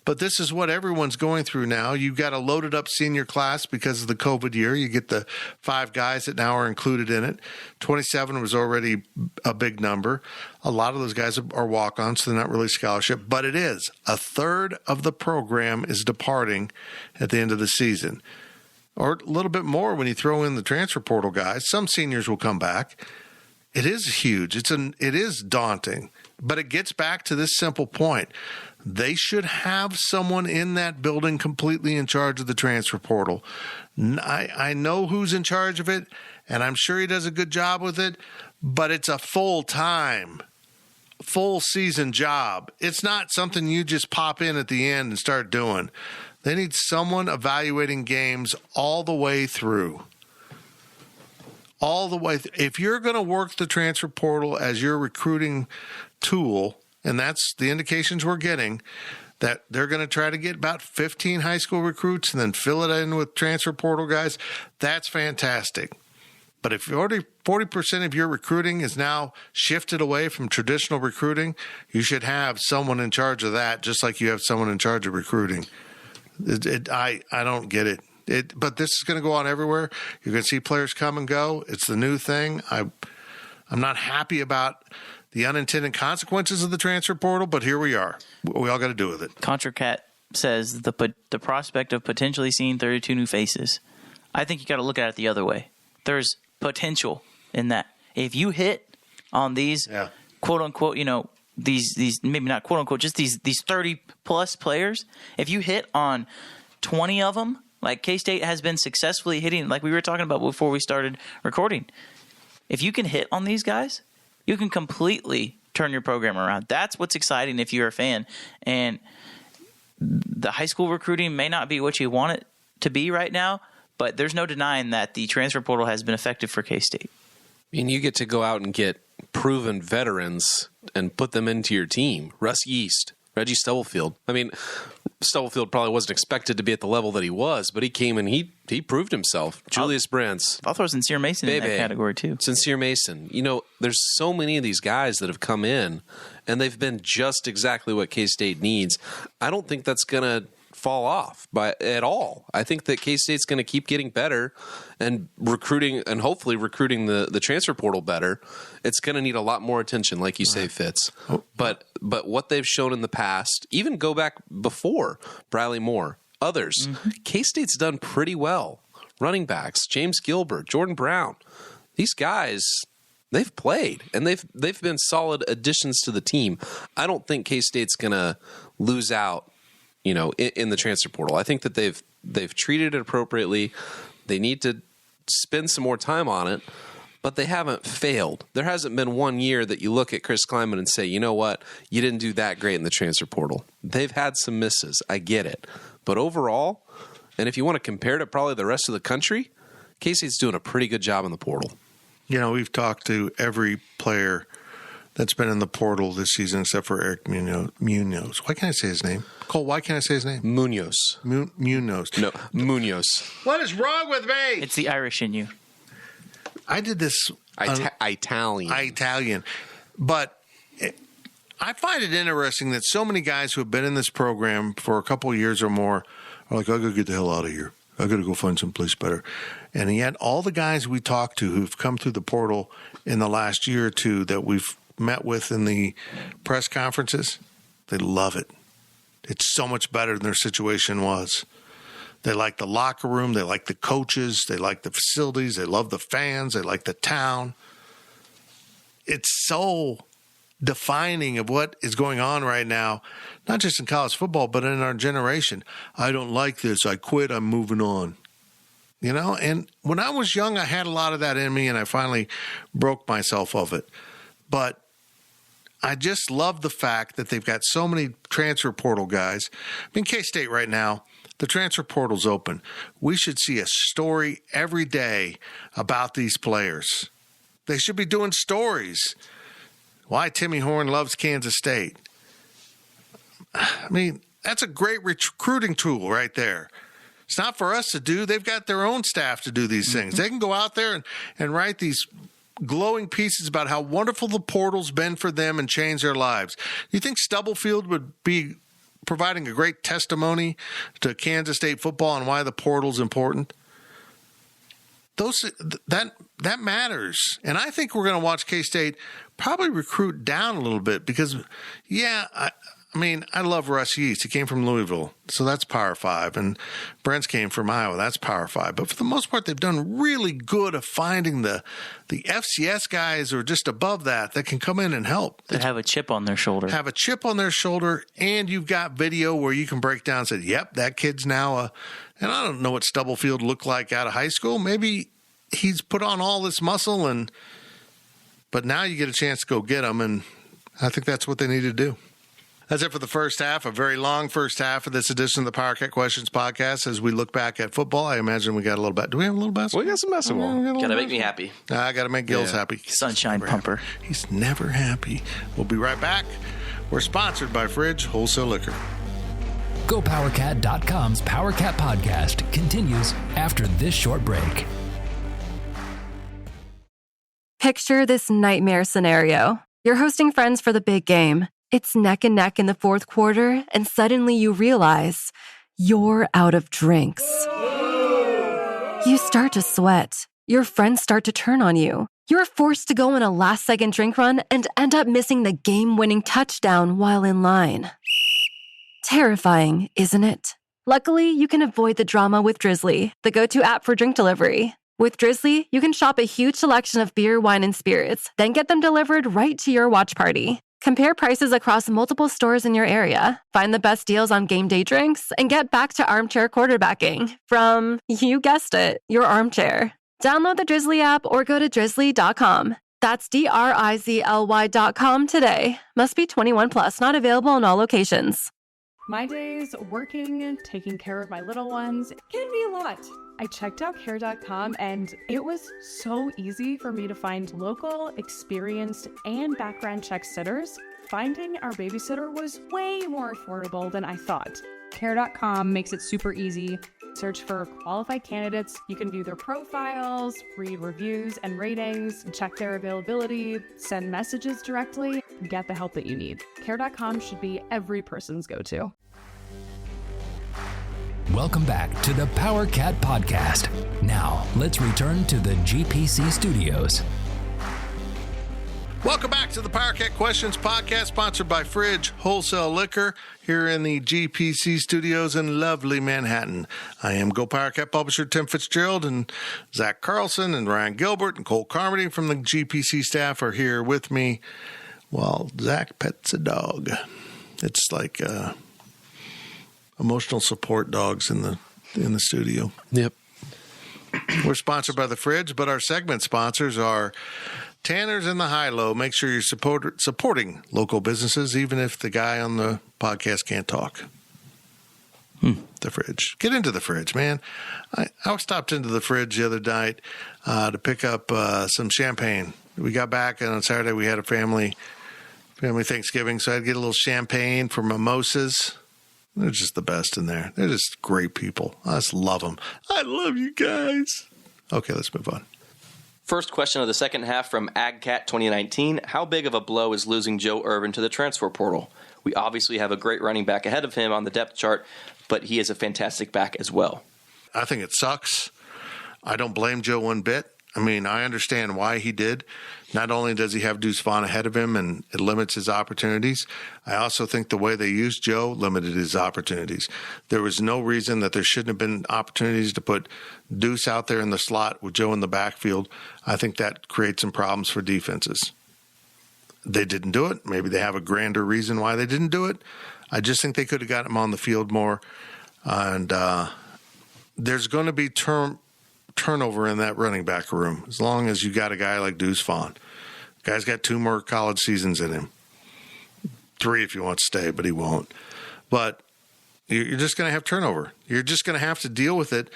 C: but this is what everyone's going through now. You've got a loaded up senior class because of the COVID year. You get the 5 guys that now are included in it. 27 was already a big number. A lot of those guys are walk-ons, so they're not really scholarship, but it is. A third of the program is departing at the end of the season, or a little bit more when you throw in the transfer portal guys. Some seniors will come back. It is huge. It is daunting. But it gets back to this simple point. They should have someone in that building completely in charge of the transfer portal. I know who's in charge of it, and I'm sure he does a good job with it, but it's a full-time, full-season job. It's not something you just pop in at the end and start doing. They need someone evaluating games all the way through. All the way. If you're going to work the transfer portal as your recruiting tool, and that's the indications we're getting, that they're going to try to get about 15 high school recruits and then fill it in with transfer portal guys, that's fantastic. But if 40% of your recruiting is now shifted away from traditional recruiting, you should have someone in charge of that, just like you have someone in charge of recruiting. I don't get it. But this is going to go on everywhere. You're going to see players come and go. It's the new thing. I'm not happy about the unintended consequences of the transfer portal, but here we are. We all got to do with it.
E: Contra Cat says the prospect of potentially seeing 32 new faces. I think you got to look at it the other way. There's potential in that. If you hit on these quote unquote, these maybe not quote unquote, just these 30 plus players, if you hit on 20 of them, like K-State has been successfully hitting, like we were talking about before we started recording. If you can hit on these guys, you can completely turn your program around. That's what's exciting if you're a fan. And the high school recruiting may not be what you want it to be right now, but there's no denying that the transfer portal has been effective for K-State.
D: I mean, you get to go out and get proven veterans and put them into your team. Russ Yeast, Reggie Stubblefield. I mean, Stubblefield probably wasn't expected to be at the level that he was, but he came and he proved himself. Julius Brents.
E: I'll throw Sincere Mason in that category too.
D: Sincere Mason. There's so many of these guys that have come in, and they've been just exactly what K-State needs. I don't think that's going to fall off at all. I think that K-State's going to keep getting better and recruiting, and hopefully recruiting the transfer portal better. It's going to need a lot more attention, like you say, Fitz. But what they've shown in the past, even go back before Bradley Moore, others, K-State's done pretty well running backs, James Gilbert, Jordan Brown. These guys, they've played, and they've been solid additions to the team. I don't think K-State's going to lose out, in the transfer portal. I think that they've treated it appropriately. They need to spend some more time on it, but they haven't failed. There hasn't been one year that you look at Chris Klieman and say, you know what, you didn't do that great in the transfer portal. They've had some misses. I get it. But overall, and if you want to compare it to probably the rest of the country, K-State's doing a pretty good job in the portal.
C: We've talked to every player that's been in the portal this season except for Eric Munoz. Why can't I say his name? Cole, why can't I say his name?
D: Munoz.
C: Munoz.
D: No, Munoz.
C: What is wrong with me?
E: It's the Irish in you.
C: I did this Italian. But I find it interesting that so many guys who have been in this program for a couple of years or more are like, I got to get the hell out of here. I got to go find someplace better. And yet all the guys we talked to who've come through the portal in the last year or two that we've met with in the press conferences, they love it. It's so much better than their situation was. They like the locker room. They like the coaches. They like the facilities. They love the fans. They like the town. It's so defining of what is going on right now, not just in college football, but in our generation. I don't like this. I quit. I'm moving on. And when I was young, I had a lot of that in me, and I finally broke myself of it. But I just love the fact that they've got so many transfer portal guys. K-State right now, the transfer portal's open. We should see a story every day about these players. They should be doing stories. Why Timmy Horn loves Kansas State. That's a great recruiting tool right there. It's not for us to do. They've got their own staff to do these things. They can go out there and write these glowing pieces about how wonderful the portal's been for them and change their lives. You think Stubblefield would be providing a great testimony to Kansas State football and why the portal's important? That matters. And I think we're going to watch K-State probably recruit down a little bit because, I love Russ Yeast. He came from Louisville, so that's Power 5. And Brent's came from Iowa. That's Power 5. But for the most part, they've done really good of finding the FCS guys or just above that can come in and help.
E: They have a chip on their shoulder.
C: And you've got video where you can break down and say, yep, that kid's now and I don't know what Stubblefield looked like out of high school. Maybe he's put on all this muscle, but now you get a chance to go get him, and I think that's what they need to do. That's it for the first half, a very long first half of this edition of the Power Cat Questions podcast. As we look back at football, I imagine we got a little bit. Do we have a little basketball?
D: We got some basketball.
F: Got to make me happy.
C: I got to make Gills happy.
E: Sunshine pumper.
C: He's never happy. We'll be right back. We're sponsored by Fridge Wholesale Liquor.
B: GoPowerCat.com's Power Cat podcast continues after this short break.
G: Picture this nightmare scenario. You're hosting friends for the big game. It's neck and neck in the fourth quarter, and suddenly you realize you're out of drinks. You start to sweat. Your friends start to turn on you. You're forced to go on a last-second drink run and end up missing the game-winning touchdown while in line. Terrifying, isn't it? Luckily, you can avoid the drama with Drizzly, the go-to app for drink delivery. With Drizzly, you can shop a huge selection of beer, wine, and spirits, then get them delivered right to your watch party. Compare prices across multiple stores in your area, find the best deals on game day drinks, and get back to armchair quarterbacking from, you guessed it, your armchair. Download the Drizzly app or go to drizzly.com. That's DRIZLY.com today. Must be 21 plus, not available in all locations.
H: My days working, taking care of my little ones can be a lot. I checked out care.com and it was so easy for me to find local, experienced, and background check sitters. Finding our babysitter was way more affordable than I thought.
I: Care.com makes it super easy. Search for qualified candidates. You can view their profiles, read reviews and ratings, check their availability, send messages directly, and get the help that you need. Care.com should be every person's go-to.
B: Welcome back to the Power Cat podcast. Now, let's return to the GPC studios.
C: Welcome back to the PowerCat Questions podcast, sponsored by Fridge Wholesale Liquor here in the GPC studios in lovely Manhattan. I am Go PowerCat publisher Tim Fitzgerald, and Zach Carlson and Ryan Gilbert and Cole Carmody from the GPC staff are here with me while Zach pets a dog. It's like emotional support dogs in the studio.
D: Yep.
C: We're sponsored by The Fridge, but our segment sponsors are Tanner's and the High-Low. Make sure you're supporting local businesses, even if the guy on the podcast can't talk. The Fridge. Get into The Fridge, man. I stopped into The Fridge the other night to pick up some champagne. We got back, and on Saturday we had a family Thanksgiving, so I had to get a little champagne for mimosas. They're just the best in there. They're just great people. I just love them. I love you guys. Okay, let's move on.
F: First question of the second half from AgCat 2019. How big of a blow is losing Joe Irvin to the transfer portal? We obviously have a great running back ahead of him on the depth chart, but he is a fantastic back as well.
C: I think it sucks. I don't blame Joe one bit. I mean, I understand why he did. Not only does he have Deuce Vaughn ahead of him and it limits his opportunities, I also think the way they used Joe limited his opportunities. There was no reason that there shouldn't have been opportunities to put Deuce out there in the slot with Joe in the backfield. I think that creates some problems for defenses. They didn't do it. Maybe they have a grander reason why they didn't do it. I just think they could have gotten him on the field more. And there's going to be turnover in that running back room as long as you got a guy like Deuce Vaughn. Guy's got 2 more college seasons in him. 3 if you want to stay, but he won't. But you're just going to have turnover. You're just going to have to deal with it.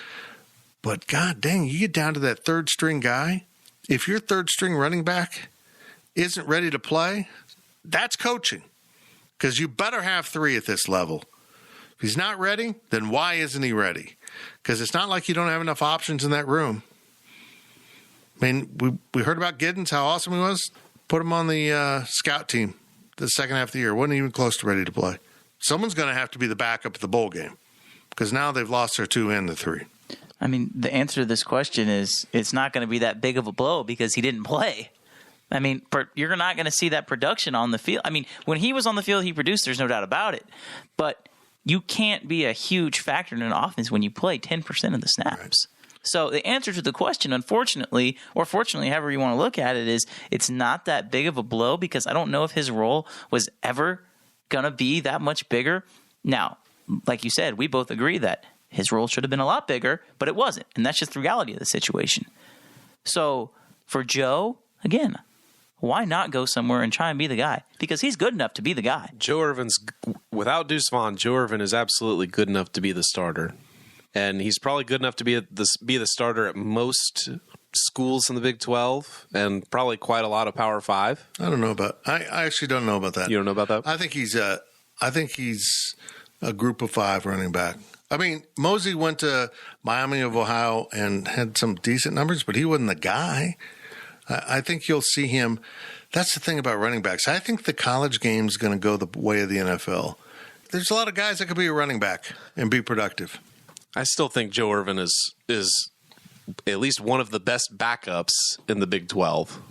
C: But God dang, you get down to that third string guy. If your third string running back isn't ready to play, that's coaching. Because you better have 3 at this level. If he's not ready, then why isn't he ready? Because it's not like you don't have enough options in that room. I mean, we heard about Giddens, how awesome he was. Put him on the scout team the second half of the year. Wasn't even close to ready to play. Someone's going to have to be the backup at the bowl game because now they've lost their 2 and the 3.
E: I mean, the answer to this question is it's not going to be that big of a blow because he didn't play. I mean, you're not going to see that production on the field. I mean, when he was on the field, he produced. There's no doubt about it. But you can't be a huge factor in an offense when you play 10% of the snaps. Right. So the answer to the question, unfortunately, or fortunately, however you want to look at it, is it's not that big of a blow because I don't know if his role was ever going to be that much bigger. Now, like you said, we both agree that his role should have been a lot bigger, but it wasn't. And that's just the reality of the situation. So for Joe, again, why not go somewhere and try and be the guy? Because he's good enough to be the guy.
D: Joe Irvin's, without Deuce Vaughn, Joe Irvin is absolutely good enough to be the starter. And he's probably good enough to be the starter at most schools in the Big 12 and probably quite a lot of Power 5.
C: I don't know about. I actually don't know about that.
D: You don't know about that?
C: I think he's a group of 5 running back. I mean, Mosey went to Miami of Ohio and had some decent numbers, but he wasn't the guy. I think you'll see him. That's the thing about running backs. I think the college game is going to go the way of the NFL. There's a lot of guys that could be a running back and be productive.
D: I still think Joe Irvin is at least one of the best backups in the Big 12.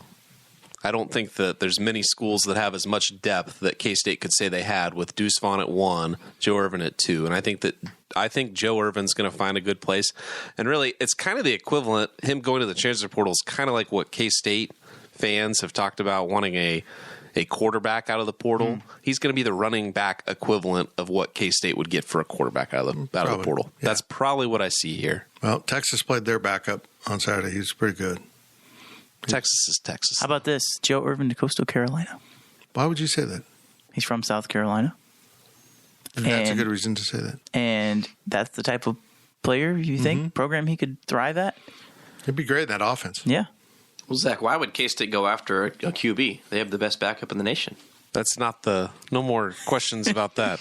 D: I don't think that there's many schools that have as much depth that K-State could say they had with Deuce Vaughn at 1, Joe Irvin at 2. And I think Joe Irvin's going to find a good place. And really, it's kind of the equivalent. Him going to the transfer portal is kind of like what K-State fans have talked about wanting a quarterback out of the portal. He's going to be the running back equivalent of what K-State would get for a quarterback out of the portal. Yeah. That's probably what I see here.
C: Well, Texas played their backup on Saturday. He's pretty good.
D: Texas is Texas.
E: How about this? Joe Irvin to Coastal Carolina.
C: Why would you say that?
E: He's from South Carolina.
C: And that's a good reason to say that.
E: And that's the type of player you think, program he could thrive at?
C: He'd be great in that offense.
E: Yeah.
F: Well, Zach, why would K-State go after a QB? They have the best backup in the nation.
D: That's not no more questions about that.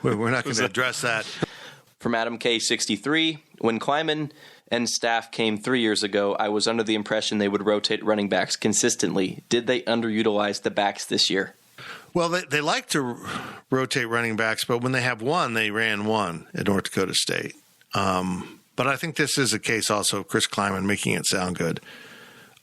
C: We're not going to address that.
F: From Adam K63, when Kleiman and staff came 3 years ago, I was under the impression they would rotate running backs consistently. Did they underutilize the backs this year?
C: Well, they like to rotate running backs, but when they have one, they ran one at North Dakota State. But I think this is a case also of Chris Kleiman making it sound good.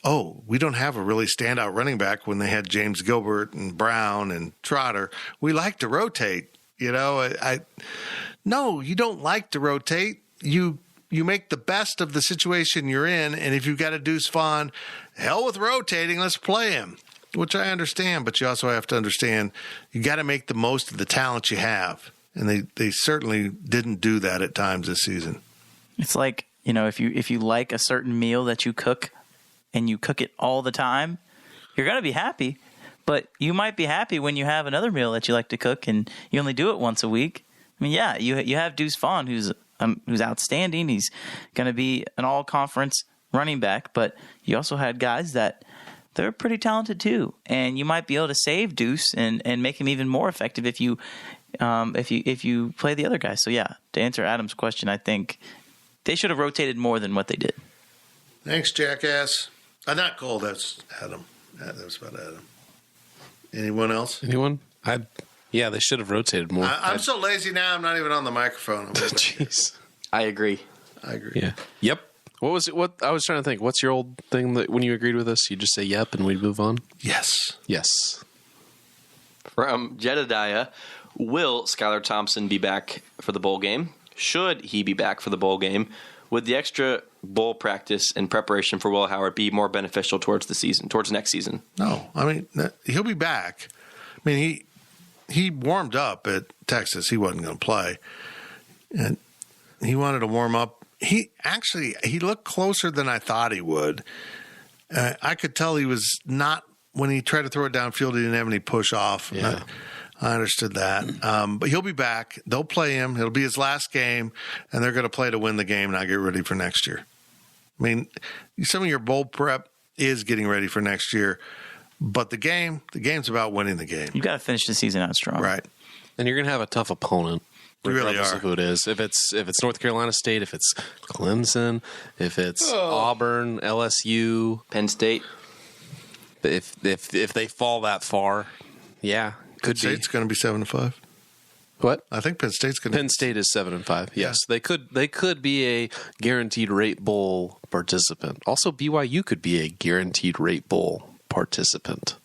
C: oh, we don't have a really standout running back when they had James Gilbert and Brown and Trotter. We like to rotate. No, you don't like to rotate. You make the best of the situation you're in, and if you've got a Deuce Vaughn, hell with rotating, let's play him, which I understand, but you also have to understand you got to make the most of the talent you have, and they certainly didn't do that at times this season.
E: It's like, if you like a certain meal that you cook and you cook it all the time, you're going to be happy, but you might be happy when you have another meal that you like to cook and you only do it once a week. I mean, yeah, you have Deuce Vaughn, who's outstanding. He's going to be an all-conference running back, but you also had guys that they're pretty talented too, and you might be able to save Deuce and make him even more effective if you play the other guys. So yeah, to answer Adam's question, I think they should have rotated more than what they did.
C: Thanks, jackass. Not Cole. That's Adam. That was about Adam. Anyone else?
D: Anyone? Yeah, they should have rotated more.
C: I'm so lazy now. I'm not even on the microphone.
D: Jeez.
F: I agree.
D: Yeah. Yep. What was it? What I was trying to think. What's your old thing that when you agreed with us, you just say yep and we'd move on?
C: Yes.
F: From Jedediah, will Skylar Thompson be back for the bowl game? Should he be back for the bowl game? Would the extra bowl practice and preparation for Will Howard be more beneficial towards next season?
C: No. I mean, he'll be back. I mean, he warmed up at Texas. He wasn't going to play. And he wanted to warm up. He looked closer than I thought he would. I could tell he was not, when he tried to throw it downfield, he didn't have any push off.
D: Yeah.
C: I understood that. But he'll be back. They'll play him. It'll be his last game, and they're going to play to win the game, not get ready for next year. I mean, some of your bowl prep is getting ready for next year, but the game's about winning the game.
E: You got to finish the season out strong.
C: Right.
D: And you're going to have a tough opponent.
C: You really
D: Regardless
C: are.
D: of who it is. If it's North Carolina State, if it's Clemson, if it's Auburn, LSU,
F: Penn State.
D: If they fall that far, yeah,
C: Penn State's going to be 7-5.
D: What?
C: I think Penn State's going to.
D: Penn State is 7-5. Yes, they could be a guaranteed rate bowl participant. Also, BYU could be a guaranteed rate bowl participant.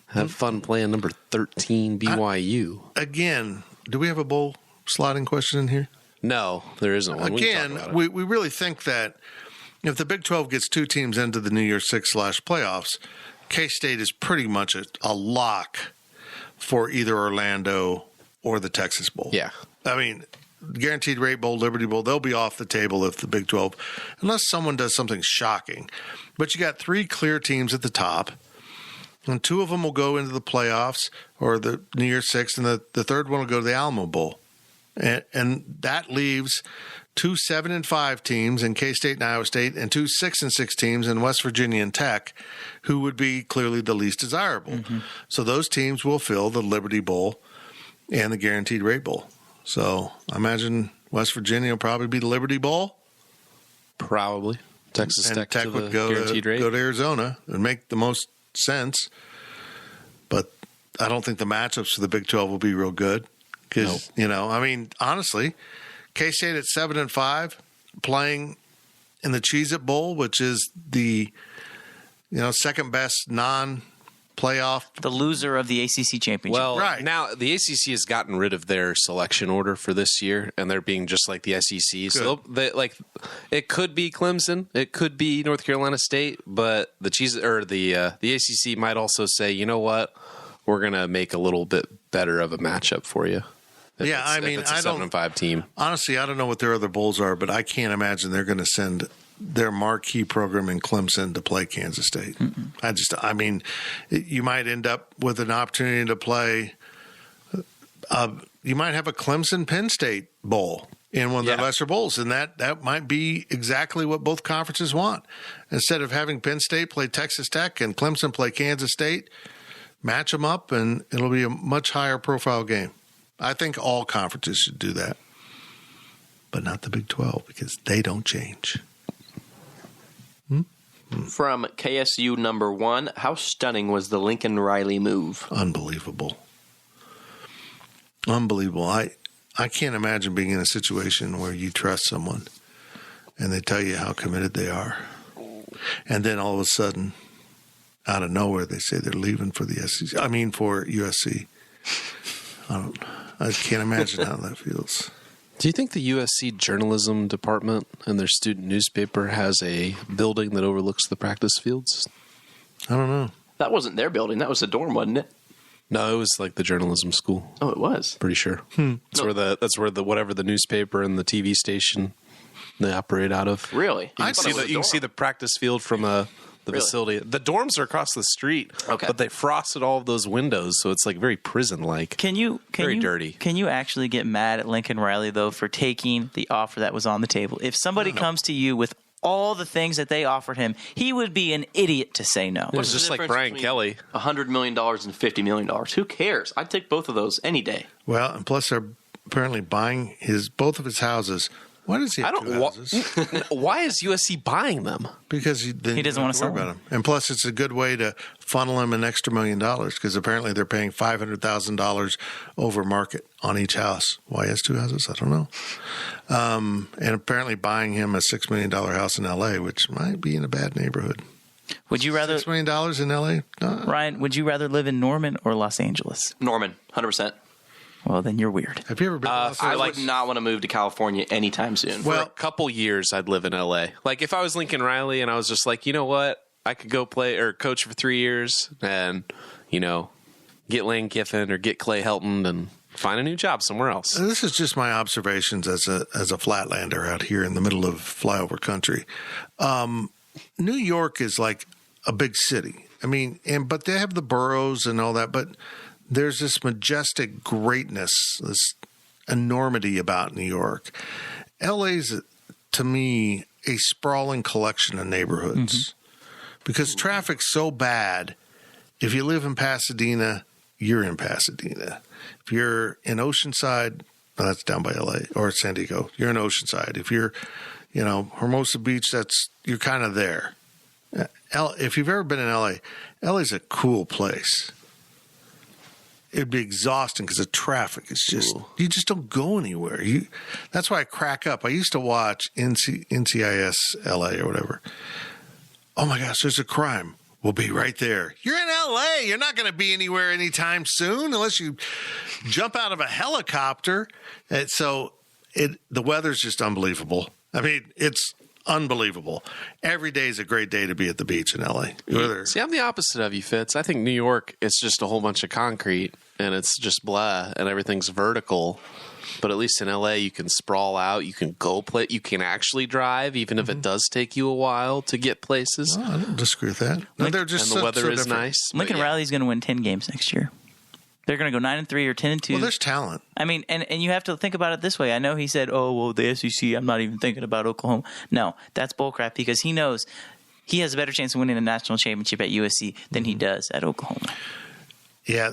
D: Have fun playing number 13 BYU.
C: Again, do we have a bowl slotting question in here?
D: No, there isn't one.
C: Again, we really think that if the Big 12 gets two teams into the New Year's Six /playoffs, K-State is pretty much a lock for either Orlando or the Texas Bowl.
D: Yeah.
C: I mean, Guaranteed Rate Bowl, Liberty Bowl, they'll be off the table if the Big 12, unless someone does something shocking. But you got three clear teams at the top, and two of them will go into the playoffs or the New Year's Six, and the third one will go to the Alamo Bowl. And that leaves two 7-5 teams in K-State and Iowa State and two 6-6 teams in West Virginia and Tech, who would be clearly the least desirable. Mm-hmm. So those teams will fill the Liberty Bowl and the Guaranteed Rate Bowl. So I imagine West Virginia will probably be the Liberty Bowl.
D: Probably. Texas
C: and Tech would go to Arizona. It would make the most sense. But I don't think the matchups for the Big 12 will be real good. Because, I mean, honestly, K-State at 7-5, playing in the Cheez-It Bowl, which is the, second best non-playoff.
E: The loser of the ACC championship.
D: Well,
C: right.
D: Now the ACC has gotten rid of their selection order for this year, and they're being just like the SEC. Good. So it could be Clemson, it could be North Carolina State, but the ACC might also say, you know what, we're gonna make a little bit better of a matchup for you. If it's a 7-5 team. Honestly,
C: I don't know what their other bowls are, but I can't imagine they're going to send their marquee program in Clemson to play Kansas State. Mm-mm. You might end up with an opportunity to play. You might have a Clemson Penn State bowl in one of their lesser bowls, and that might be exactly what both conferences want. Instead of having Penn State play Texas Tech and Clemson play Kansas State, match them up, and it'll be a much higher profile game. I think all conferences should do that, but not the Big 12 because they don't change.
F: From KSU number 1, how stunning was the Lincoln Riley move?
C: Unbelievable. I can't imagine being in a situation where you trust someone and they tell you how committed they are. And then all of a sudden, out of nowhere, they say they're leaving for the SEC. I mean, for USC. I can't imagine how that feels.
D: Do you think the USC journalism department and their student newspaper has a building that overlooks the practice fields?
C: I don't know.
F: That wasn't their building. That was the dorm, wasn't it?
D: No, it was like the journalism school.
F: Oh, it was.
D: Pretty sure. That's where the whatever the newspaper and the TV station they operate out of.
F: Really?
D: You can see the practice field from the facility. The dorms are across the street, but they frosted all of those windows, so it's like very prison-like. Very dirty.
E: Can you actually get mad at Lincoln Riley though for taking the offer that was on the table? If somebody comes to you with all the things that they offered him, he would be an idiot to say no.
D: It was just like Brian Kelly.
F: $100 million and $50 million. Who cares? I'd take both of those any day.
C: Well, and plus they're apparently buying both of his houses. Why does he have two houses?
D: Why is USC buying them?
C: Because he
E: doesn't want to sell
C: about them. And plus, it's a good way to funnel him an extra $1 million because apparently they're paying $500,000 over market on each house. Why he has two houses, I don't know. And apparently buying him a $6 million house in L.A., which might be in a bad neighborhood.
E: Would you rather
C: $6 million in L.A.? No.
E: Ryan, would you rather live in Norman or Los Angeles?
F: Norman, 100%.
E: Well, then you're weird.
C: Have you ever been to Los
F: I
C: Angeles?
F: would not want to move to California anytime soon.
D: For a couple years, I'd live in LA. Like if I was Lincoln Riley and I was just like, you know what, I could go play or coach for 3 years and, get Lane Kiffin or get Clay Helton and find a new job somewhere else.
C: And this is just my observations as a flatlander out here in the middle of flyover country. New York is like a big city. I mean, but they have the boroughs and all that, but there's this majestic greatness, this enormity about New York. LA's, to me, a sprawling collection of neighborhoods because traffic's so bad. If you live in Pasadena, you're in Pasadena. If you're in Oceanside, well, that's down by LA, or San Diego, you're in Oceanside. If you're, Hermosa Beach, you're kind of there. If you've ever been in LA, LA's a cool place. It'd be exhausting because the traffic is just, you just don't go anywhere. That's why I crack up. I used to watch NCIS LA or whatever. Oh my gosh, there's a crime. We'll be right there. You're in LA. You're not going to be anywhere anytime soon unless you jump out of a helicopter. And so the weather's just unbelievable. I mean, it's unbelievable. Every day is a great day to be at the beach in LA.
D: See, I'm the opposite of you, Fitz. I think New York, it's just a whole bunch of concrete and it's just blah and everything's vertical. But at least in LA, you can sprawl out. You can go play. You can actually drive, even if it does take you a while to get places.
C: Well, I don't disagree with that. No, they're just
D: and the weather is nice.
E: Lincoln Riley's going to win 10 games next year. They're going to go 9-3 or 10-2.
C: Well, there's talent.
E: I mean, and you have to think about it this way. I know he said, "Oh, well, the SEC. I'm not even thinking about Oklahoma." No, that's bullcrap because he knows he has a better chance of winning a national championship at USC than he does at Oklahoma.
C: Yeah,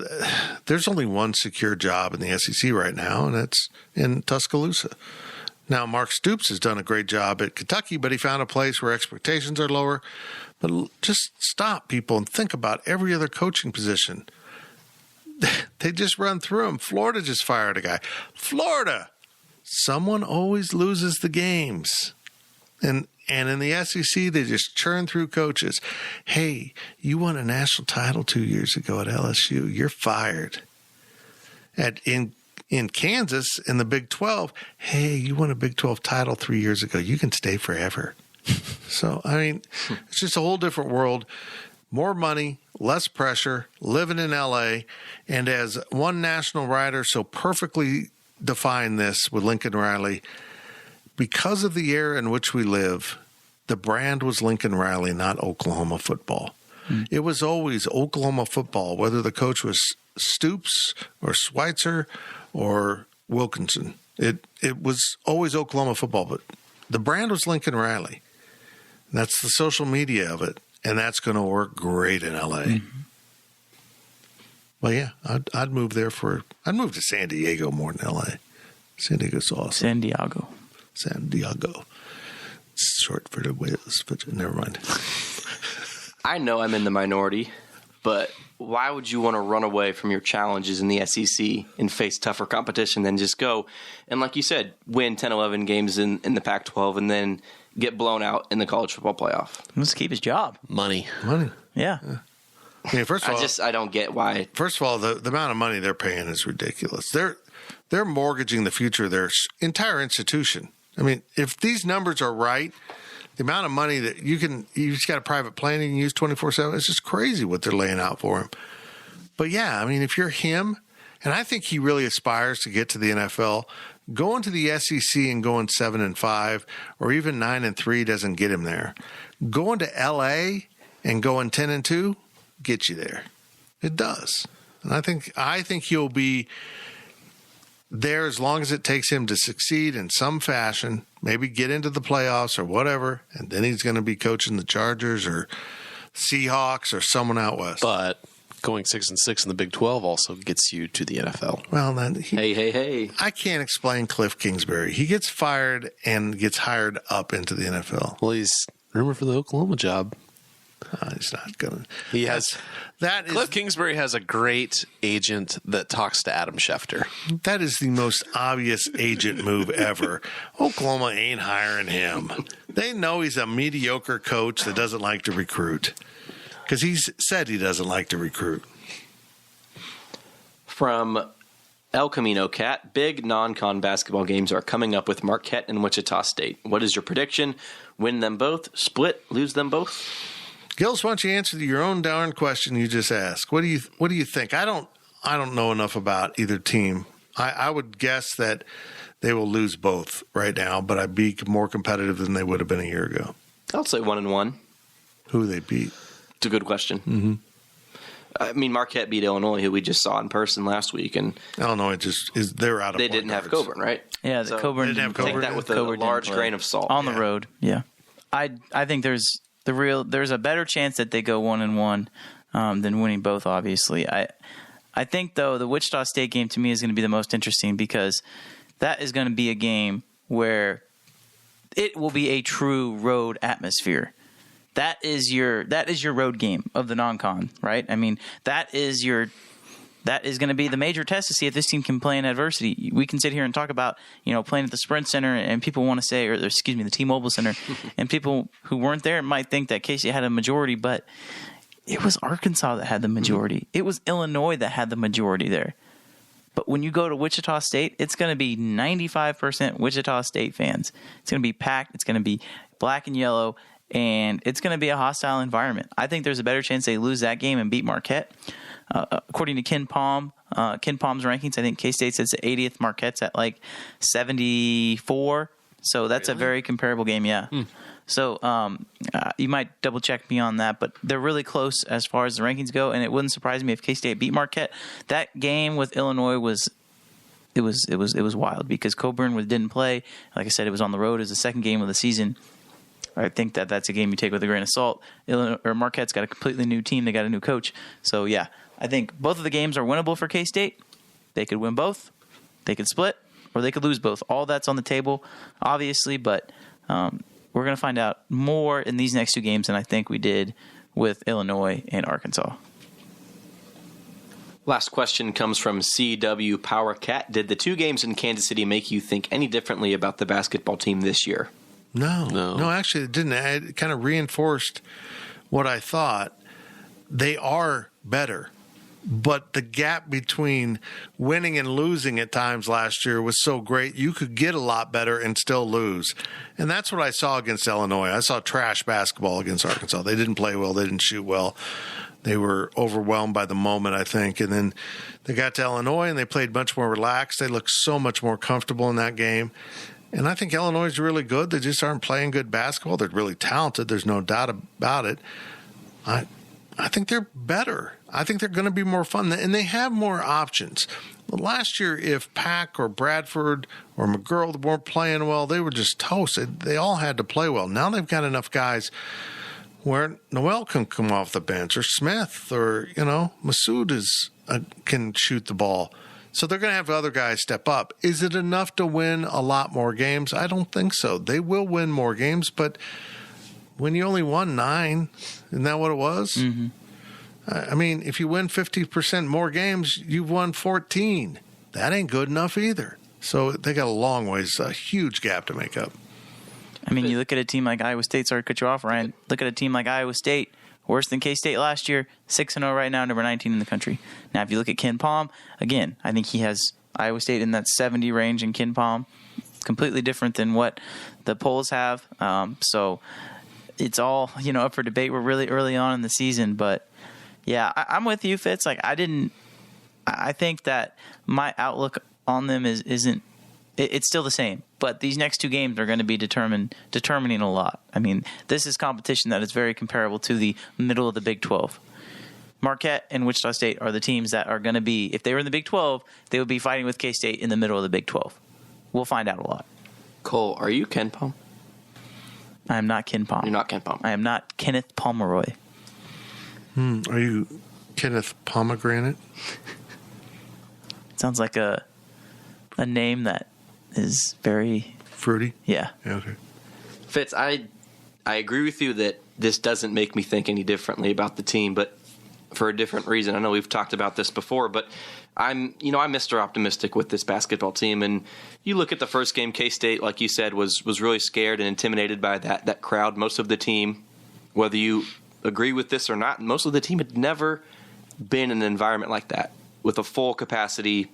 C: there's only one secure job in the SEC right now, and it's in Tuscaloosa. Now, Mark Stoops has done a great job at Kentucky, but he found a place where expectations are lower. But just stop, people, and think about every other coaching position. They just run through them. Florida just fired a guy. Florida, someone always loses the games. And in the SEC, they just churn through coaches. Hey, you won a national title 2 years ago at LSU. You're fired. In Kansas, in the Big 12, hey, you won a Big 12 title 3 years ago. You can stay forever. So, I mean, it's just a whole different world. More money, less pressure, living in L.A. And as one national writer so perfectly defined this with Lincoln Riley, because of the era in which we live, the brand was Lincoln Riley, not Oklahoma football. It was always Oklahoma football, whether the coach was Stoops or Schweitzer or Wilkinson. It was always Oklahoma football, but the brand was Lincoln Riley. And that's the social media of it. And that's going to work great in L.A. Well, yeah, I'd move there I'd move to San Diego more than L.A. San Diego's awesome.
E: San Diego.
C: It's short for the Wales, but never mind.
F: I know I'm in the minority, but why would you want to run away from your challenges in the SEC and face tougher competition than just go and, like you said, win 10, 11 games in the Pac-12 and then get blown out in the college football playoff?
E: Let's keep his job.
D: Money.
E: Yeah.
C: I mean, first of all,
F: I don't get why.
C: First of all, the amount of money they're paying is ridiculous. They're mortgaging the future of their entire institution. I mean, if these numbers are right, the amount of money that you just got a private plane and you can use 24/7, it's just crazy what they're laying out for him. But yeah, I mean, if you're him, and I think he really aspires to get to the NFL, going to the SEC and going 7-5 or even 9-3 doesn't get him there. Going to LA and going 10-2 gets you there. It does. And I think he'll be there as long as it takes him to succeed in some fashion, maybe get into the playoffs or whatever, and then he's going to be coaching the Chargers or Seahawks or someone out west.
D: But going 6-6 in the Big 12 also gets you to the NFL.
C: Well, then
F: Hey.
C: I can't explain Cliff Kingsbury. He gets fired and gets hired up into the NFL.
D: Well, he's rumored for the Oklahoma job.
C: He's not going to.
D: He has.
C: That is,
D: Cliff Kingsbury has a great agent that talks to Adam Schefter.
C: that is the most obvious agent move ever. Oklahoma ain't hiring him. They know he's a mediocre coach that doesn't like to recruit because he's said he doesn't like to recruit.
F: From El Camino Cat, big non-con basketball games are coming up with Marquette and Wichita State. What is your prediction? Win them both? Split? Lose them both?
C: Gills, why don't you answer your own darn question you just asked? What do you think? I don't know enough about either team. I would guess that they will lose both right now, but I'd be more competitive than they would have been a year ago.
F: I'll say 1-1.
C: Who they beat?
F: It's a good question.
C: Mm-hmm.
F: I mean, Marquette beat Illinois, who we just saw in person last week, and
C: Illinois they're out of.
F: They didn't have Coburn, right?
E: Yeah, the Coburn
C: they didn't have
F: Take that with a
E: Coburn
F: large
E: didn't play.
F: grain of salt.
E: On the road. Yeah. I think there's a better chance that they go 1-1 than winning both, obviously. I think, though, the Wichita State game to me is going to be the most interesting because that is going to be a game where it will be a true road atmosphere. That is your road game of the non-con, right? I mean, that is going to be the major test to see if this team can play in adversity. We can sit here and talk about, playing at the Sprint Center, and people want to say, the T-Mobile Center, and people who weren't there might think that Casey had a majority, but it was Arkansas that had the majority. It was Illinois that had the majority there. But when you go to Wichita State, it's going to be 95% Wichita State fans. It's going to be packed. It's going to be black and yellow. And it's going to be a hostile environment. I think there's a better chance they lose that game and beat Marquette. According to Ken Palm's rankings, I think K-State's at 80th, Marquette's at like 74. So that's a very comparable game, yeah. So you might double check me on that, but they're really close as far as the rankings go, and it wouldn't surprise me if K-State beat Marquette. That game with Illinois was wild because Coburn didn't play. Like I said, it was on the road. It was the second game of the season. I think that's a game you take with a grain of salt. Marquette's got a completely new team. They got a new coach. So, yeah, I think both of the games are winnable for K-State. They could win both. They could split, or they could lose both. All that's on the table, obviously, but we're going to find out more in these next two games than I think we did with Illinois and Arkansas.
F: Last question comes from CW Power Cat. Did the two games in Kansas City make you think any differently about the basketball team this year?
C: No, actually, it didn't. It kind of reinforced what I thought. They are better, but the gap between winning and losing at times last year was so great. You could get a lot better and still lose. And that's what I saw against Illinois. I saw trash basketball against Arkansas. They didn't play well. They didn't shoot well. They were overwhelmed by the moment, I think. And then they got to Illinois, and they played much more relaxed. They looked so much more comfortable in that game. And I think Illinois is really good. They just aren't playing good basketball. They're really talented. There's no doubt about it. I think they're better. I think they're going to be more fun. And they have more options. Last year, if Pack or Bradford or McGurl weren't playing well, they were just toasted. They all had to play well. Now they've got enough guys where Noel can come off the bench, or Smith, or, Masood can shoot the ball. So they're going to have other guys step up. Is it enough to win a lot more games? I don't think so. They will win more games, but when you only won 9, isn't that what it was? Mm-hmm. I mean, if you win 50% more games, you've won 14. That ain't good enough either. So they got a long ways, a huge gap to make up.
E: I mean, you look at a team like Iowa State. Sorry to cut you off, Ryan. Look at a team like Iowa State, worse than K-State last year, 6-0 right now, number 19 in the country. Now, if you look at Ken Palm, again, I think he has Iowa State in that 70 range in Ken Palm. Completely different than what the polls have. So it's all, up for debate. We're really early on in the season, but yeah, I'm with you, Fitz. Like, I think that my outlook on them isn't. It's still the same, but these next two games are going to be determining a lot. I mean, this is competition that is very comparable to the middle of the Big 12. Marquette and Wichita State are the teams that are going to be, if they were in the Big 12, they would be fighting with K-State in the middle of the Big 12. We'll find out a lot.
F: Cole, are you Ken Palm?
E: I am not Ken Palm.
F: You're not Ken Palm.
E: I am not Kenneth Pomeroy.
C: Are you Kenneth Pomegranate?
E: Sounds like a name that is very
C: fruity.
E: Yeah.
C: Okay.
F: Fitz, I agree with you that this doesn't make me think any differently about the team, but for a different reason. I know we've talked about this before, but I'm Mr. Optimistic with this basketball team. And you look at the first game, K-State, like you said, was really scared and intimidated by that crowd. Most of the team, whether you agree with this or not, most of the team had never been in an environment like that with a full capacity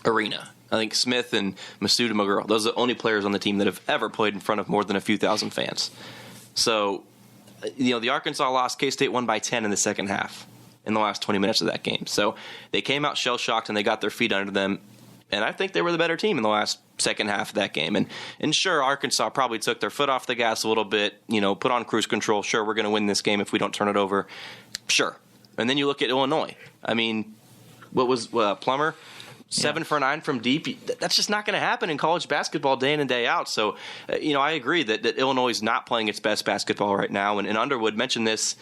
F: arena. I think Smith and Masuda Maguro, those are the only players on the team that have ever played in front of more than a few thousand fans. So, the Arkansas loss, K-State won by 10 in the second half in the last 20 minutes of that game. So they came out shell-shocked and they got their feet under them. And I think they were the better team in the last second half of that game. And sure, Arkansas probably took their foot off the gas a little bit, put on cruise control. Sure, we're going to win this game if we don't turn it over. Sure. And then you look at Illinois. I mean, what was Plummer? 7 for 9 from deep. That's just not going to happen in college basketball day in and day out. So, I agree that Illinois is not playing its best basketball right now. And Underwood mentioned this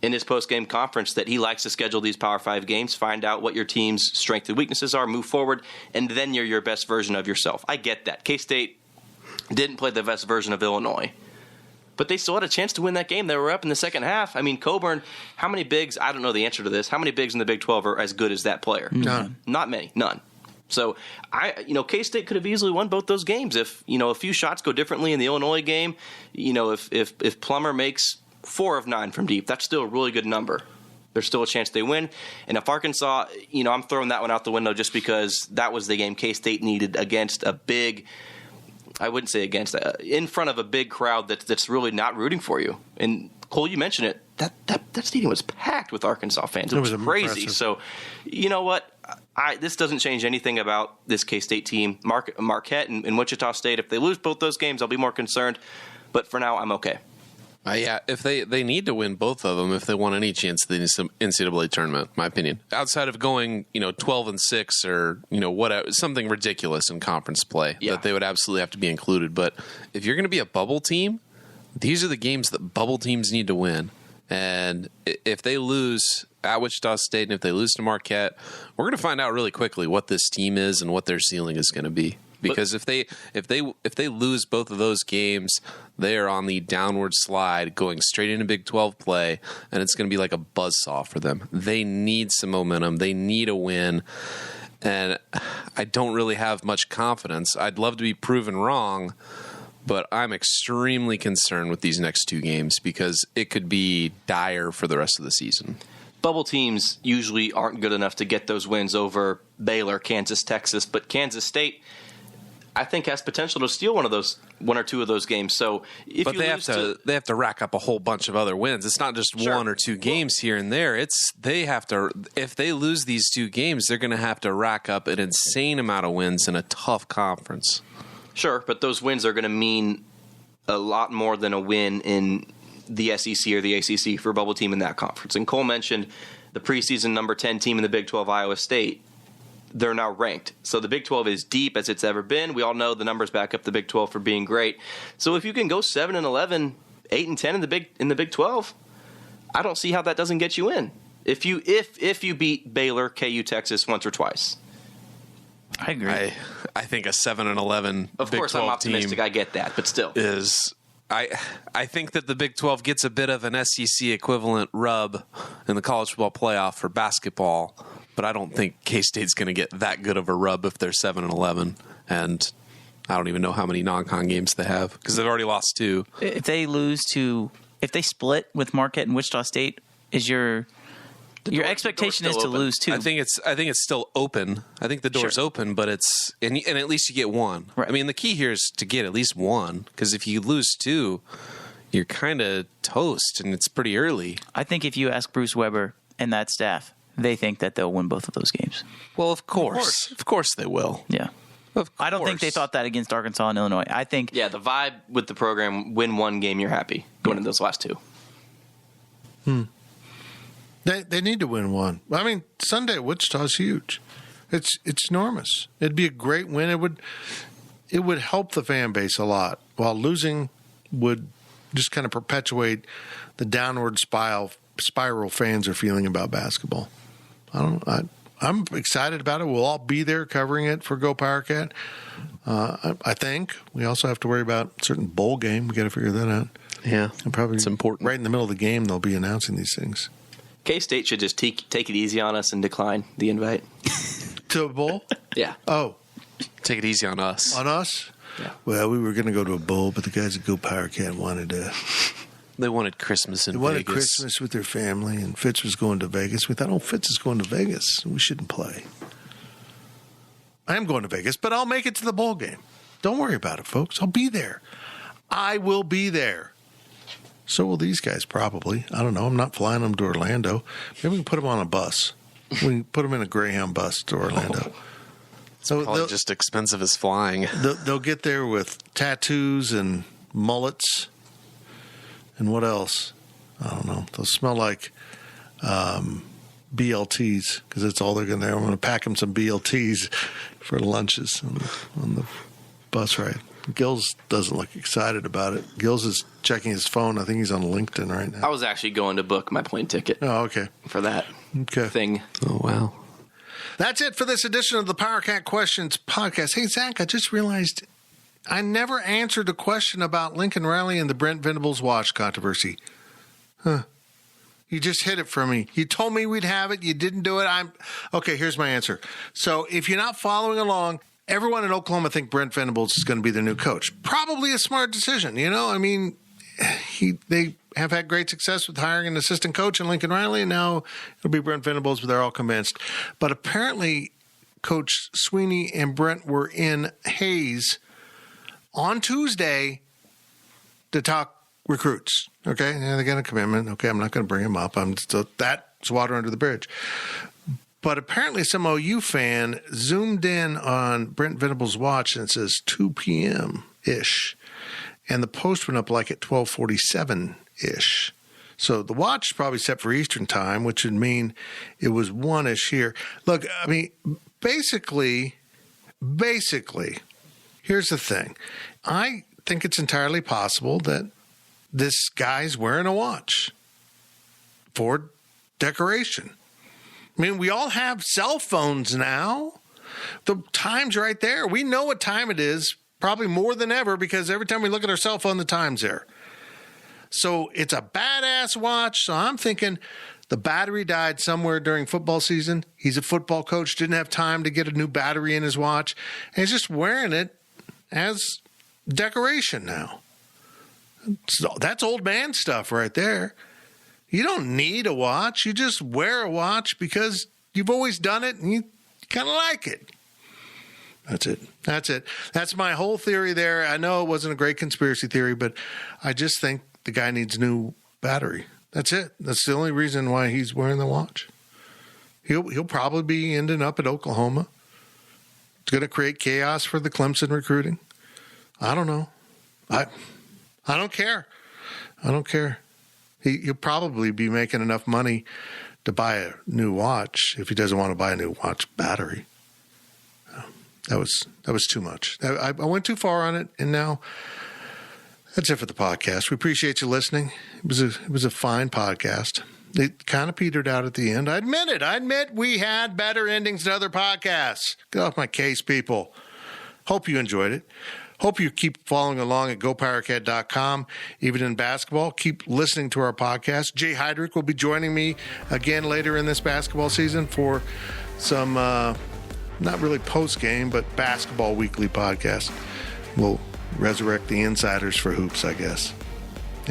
F: in his post-game conference that he likes to schedule these Power 5 games, find out what your team's strengths and weaknesses are, move forward, and then you're your best version of yourself. I get that. K-State didn't play the best version of Illinois, but they still had a chance to win that game. They were up in the second half. I mean, Coburn, how many bigs, I don't know the answer to this, how many bigs in the Big 12 are as good as that player?
C: None.
F: Not many. None. So, K-State could have easily won both those games if, a few shots go differently in the Illinois game. If Plummer makes 4 of 9 from deep, that's still a really good number. There's still a chance they win. And if Arkansas, I'm throwing that one out the window just because that was the game K-State needed against a big, I wouldn't say against, in front of a big crowd that's really not rooting for you. And Cole, you mentioned it. That stadium was packed with Arkansas fans. It was crazy.
C: Impressive.
F: So, you know what? This doesn't change anything about this K-State team. Marquette and Wichita State, if they lose both those games, I'll be more concerned. But for now, I'm okay.
D: Yeah, if they need to win both of them if they want any chance at the NCAA tournament, my opinion. Outside of going, 12-6 or whatever, something ridiculous in conference play that they would absolutely have to be included. But if you're going to be a bubble team, these are the games that bubble teams need to win. And if they lose at Wichita State and if they lose to Marquette, we're going to find out really quickly what this team is and what their ceiling is going to be. Because if they lose both of those games, they are on the downward slide, going straight into Big 12 play, and it's going to be like a buzzsaw for them. They need some momentum. They need a win, and I don't really have much confidence. I'd love to be proven wrong, but I'm extremely concerned with these next two games because it could be dire for the rest of the season.
F: Bubble teams usually aren't good enough to get those wins over Baylor, Kansas, Texas, but Kansas State, I think, has potential to steal one or two of those games. So, they
D: have to rack up a whole bunch of other wins. It's not just one or two games here and there. If they lose these two games, they're going to have to rack up an insane amount of wins in a tough conference.
F: Sure, but those wins are going to mean a lot more than a win in the SEC or the ACC for a bubble team in that conference. And Cole mentioned the preseason number 10 team in the Big 12, Iowa State. They're now ranked. So the Big 12 is deep as it's ever been. We all know the numbers back up the Big 12 for being great. So if you can go 7-11, 8-10 in the Big 12, I don't see how that doesn't get you in. If you beat Baylor, KU, Texas once or twice.
E: I agree.
D: I think a 7-11
F: of
D: Big
F: course
D: 12
F: I'm optimistic.
D: team
F: I get that, but still
D: is. I think that the Big 12 gets a bit of an SEC equivalent rub in the college football playoff for basketball, but I don't think K-State's going to get that good of a rub if they're 7-11. And I don't even know how many non-con games they have because they've already lost 2.
E: If they split with Marquette and Wichita State, is your expectation is to lose 2?
D: I think it's still open. I think the door's open, but it's and at least you get 1.
E: Right.
D: I mean, the key here is to get at least 1 because if you lose 2, you're kind of toast, and it's pretty early.
E: I think if you ask Bruce Weber and that staff, they think that they'll win both of those games.
D: Well, of course they will.
E: Yeah. I don't think they thought that against Arkansas and Illinois. I think
F: the vibe with the program, win 1 game, you're happy. Going into those last 2.
C: They need to win 1. I mean, Sunday at Wichita is huge. It's enormous. It'd be a great win. It would help the fan base a lot, while losing would just kind of perpetuate the downward spiral fans are feeling about basketball. I'm excited about it. We'll all be there covering it for Go PowerCat. I think we also have to worry about a certain bowl game. We got to figure that out.
D: Yeah,
C: and probably
D: it's important.
C: Right in the middle of the game, they'll be announcing these things.
F: K-State should just take it easy on us and decline the invite.
C: To a bowl?
F: Yeah.
C: Oh.
D: Take it easy on us.
C: On us?
F: Yeah.
C: Well, we were going to go to a bowl, but the guys at Go PowerCat wanted to...
D: They wanted Christmas in Vegas.
C: They wanted Christmas with their family, and Fitz was going to Vegas. We thought, Fitz is going to Vegas. We shouldn't play. I am going to Vegas, but I'll make it to the bowl game. Don't worry about it, folks. I'll be there. I will be there. So will these guys, probably. I don't know. I'm not flying them to Orlando. Maybe we can put them on a bus. We can put them in a Greyhound bus to Orlando.
D: So probably just expensive as flying.
C: They'll get there with tattoos and mullets. And what else? I don't know. They'll smell like BLTs because that's all they're going to do. I'm going to pack them some BLTs for lunches on the bus ride. Gills doesn't look excited about it. Gills is checking his phone. I think he's on LinkedIn right now.
F: I was actually going to book my plane ticket.
C: Oh, okay.
F: For that thing.
D: Oh, wow.
C: That's it for this edition of the PowerCat Questions podcast. Hey, Zach, I just realized I never answered a question about Lincoln Riley and the Brent Venables watch controversy. Huh. You just hit it for me. You told me we'd have it. You didn't do it. Okay, here's my answer. So if you're not following along, everyone in Oklahoma think Brent Venables is going to be their new coach. Probably a smart decision, I mean, they have had great success with hiring an assistant coach in Lincoln Riley, and now it'll be Brent Venables, but they're all convinced. But apparently, Coach Sweeney and Brent were in Hayes on Tuesday to talk recruits. Okay, they got a commitment. Okay, I'm not going to bring him up. That's water under the bridge. But apparently some OU fan zoomed in on Brent Venables' watch and it says 2 p.m.-ish. And the post went up like at 12:47-ish. So the watch is probably set for Eastern time, which would mean it was 1-ish here. Look, I mean, basically, here's the thing. I think it's entirely possible that this guy's wearing a watch for decoration. I mean, we all have cell phones now. The time's right there. We know what time it is, probably more than ever, because every time we look at our cell phone, the time's there. So it's a badass watch. So I'm thinking the battery died somewhere during football season. He's a football coach, didn't have time to get a new battery in his watch. And he's just wearing it as decoration now. So that's old man stuff right there. You don't need a watch. You just wear a watch because you've always done it and you kind of like it. That's it. That's my whole theory there. I know it wasn't a great conspiracy theory, but I just think the guy needs a new battery. That's it. That's the only reason why he's wearing the watch. He'll probably be ending up at Oklahoma. It's going to create chaos for the Clemson recruiting. I don't know. I don't care. He'll probably be making enough money to buy a new watch if he doesn't want to buy a new watch battery. That was too much. I went too far on it, and now that's it for the podcast. We appreciate you listening. It was a fine podcast. It kind of petered out at the end. I admit we had better endings than other podcasts. Get off my case, people. Hope you enjoyed it. Hope you keep following along at GoPowerCat.com, even in basketball. Keep listening to our podcast. Jay Heidrich will be joining me again later in this basketball season for some, not really post-game, but basketball weekly podcast. we'll resurrect the insiders for hoops, I guess.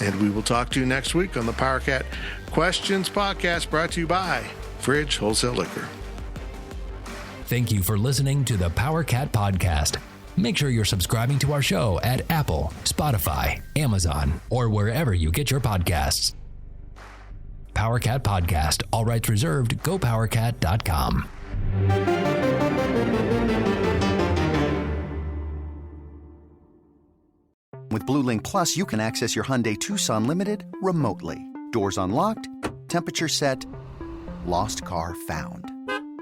C: And we will talk to you next week on the PowerCat Questions Podcast, brought to you by Fridge Wholesale Liquor.
B: Thank you for listening to the PowerCat Podcast. Make sure you're subscribing to our show at Apple, Spotify, Amazon, or wherever you get your podcasts. PowerCat Podcast, all rights reserved, gopowercat.com.
J: With Blue Link Plus, you can access your Hyundai Tucson Limited remotely. Doors unlocked, temperature set, lost car found.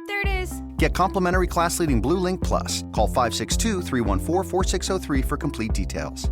K: There it is.
J: Get complimentary class-leading Blue Link Plus. Call 562-314-4603 for complete details.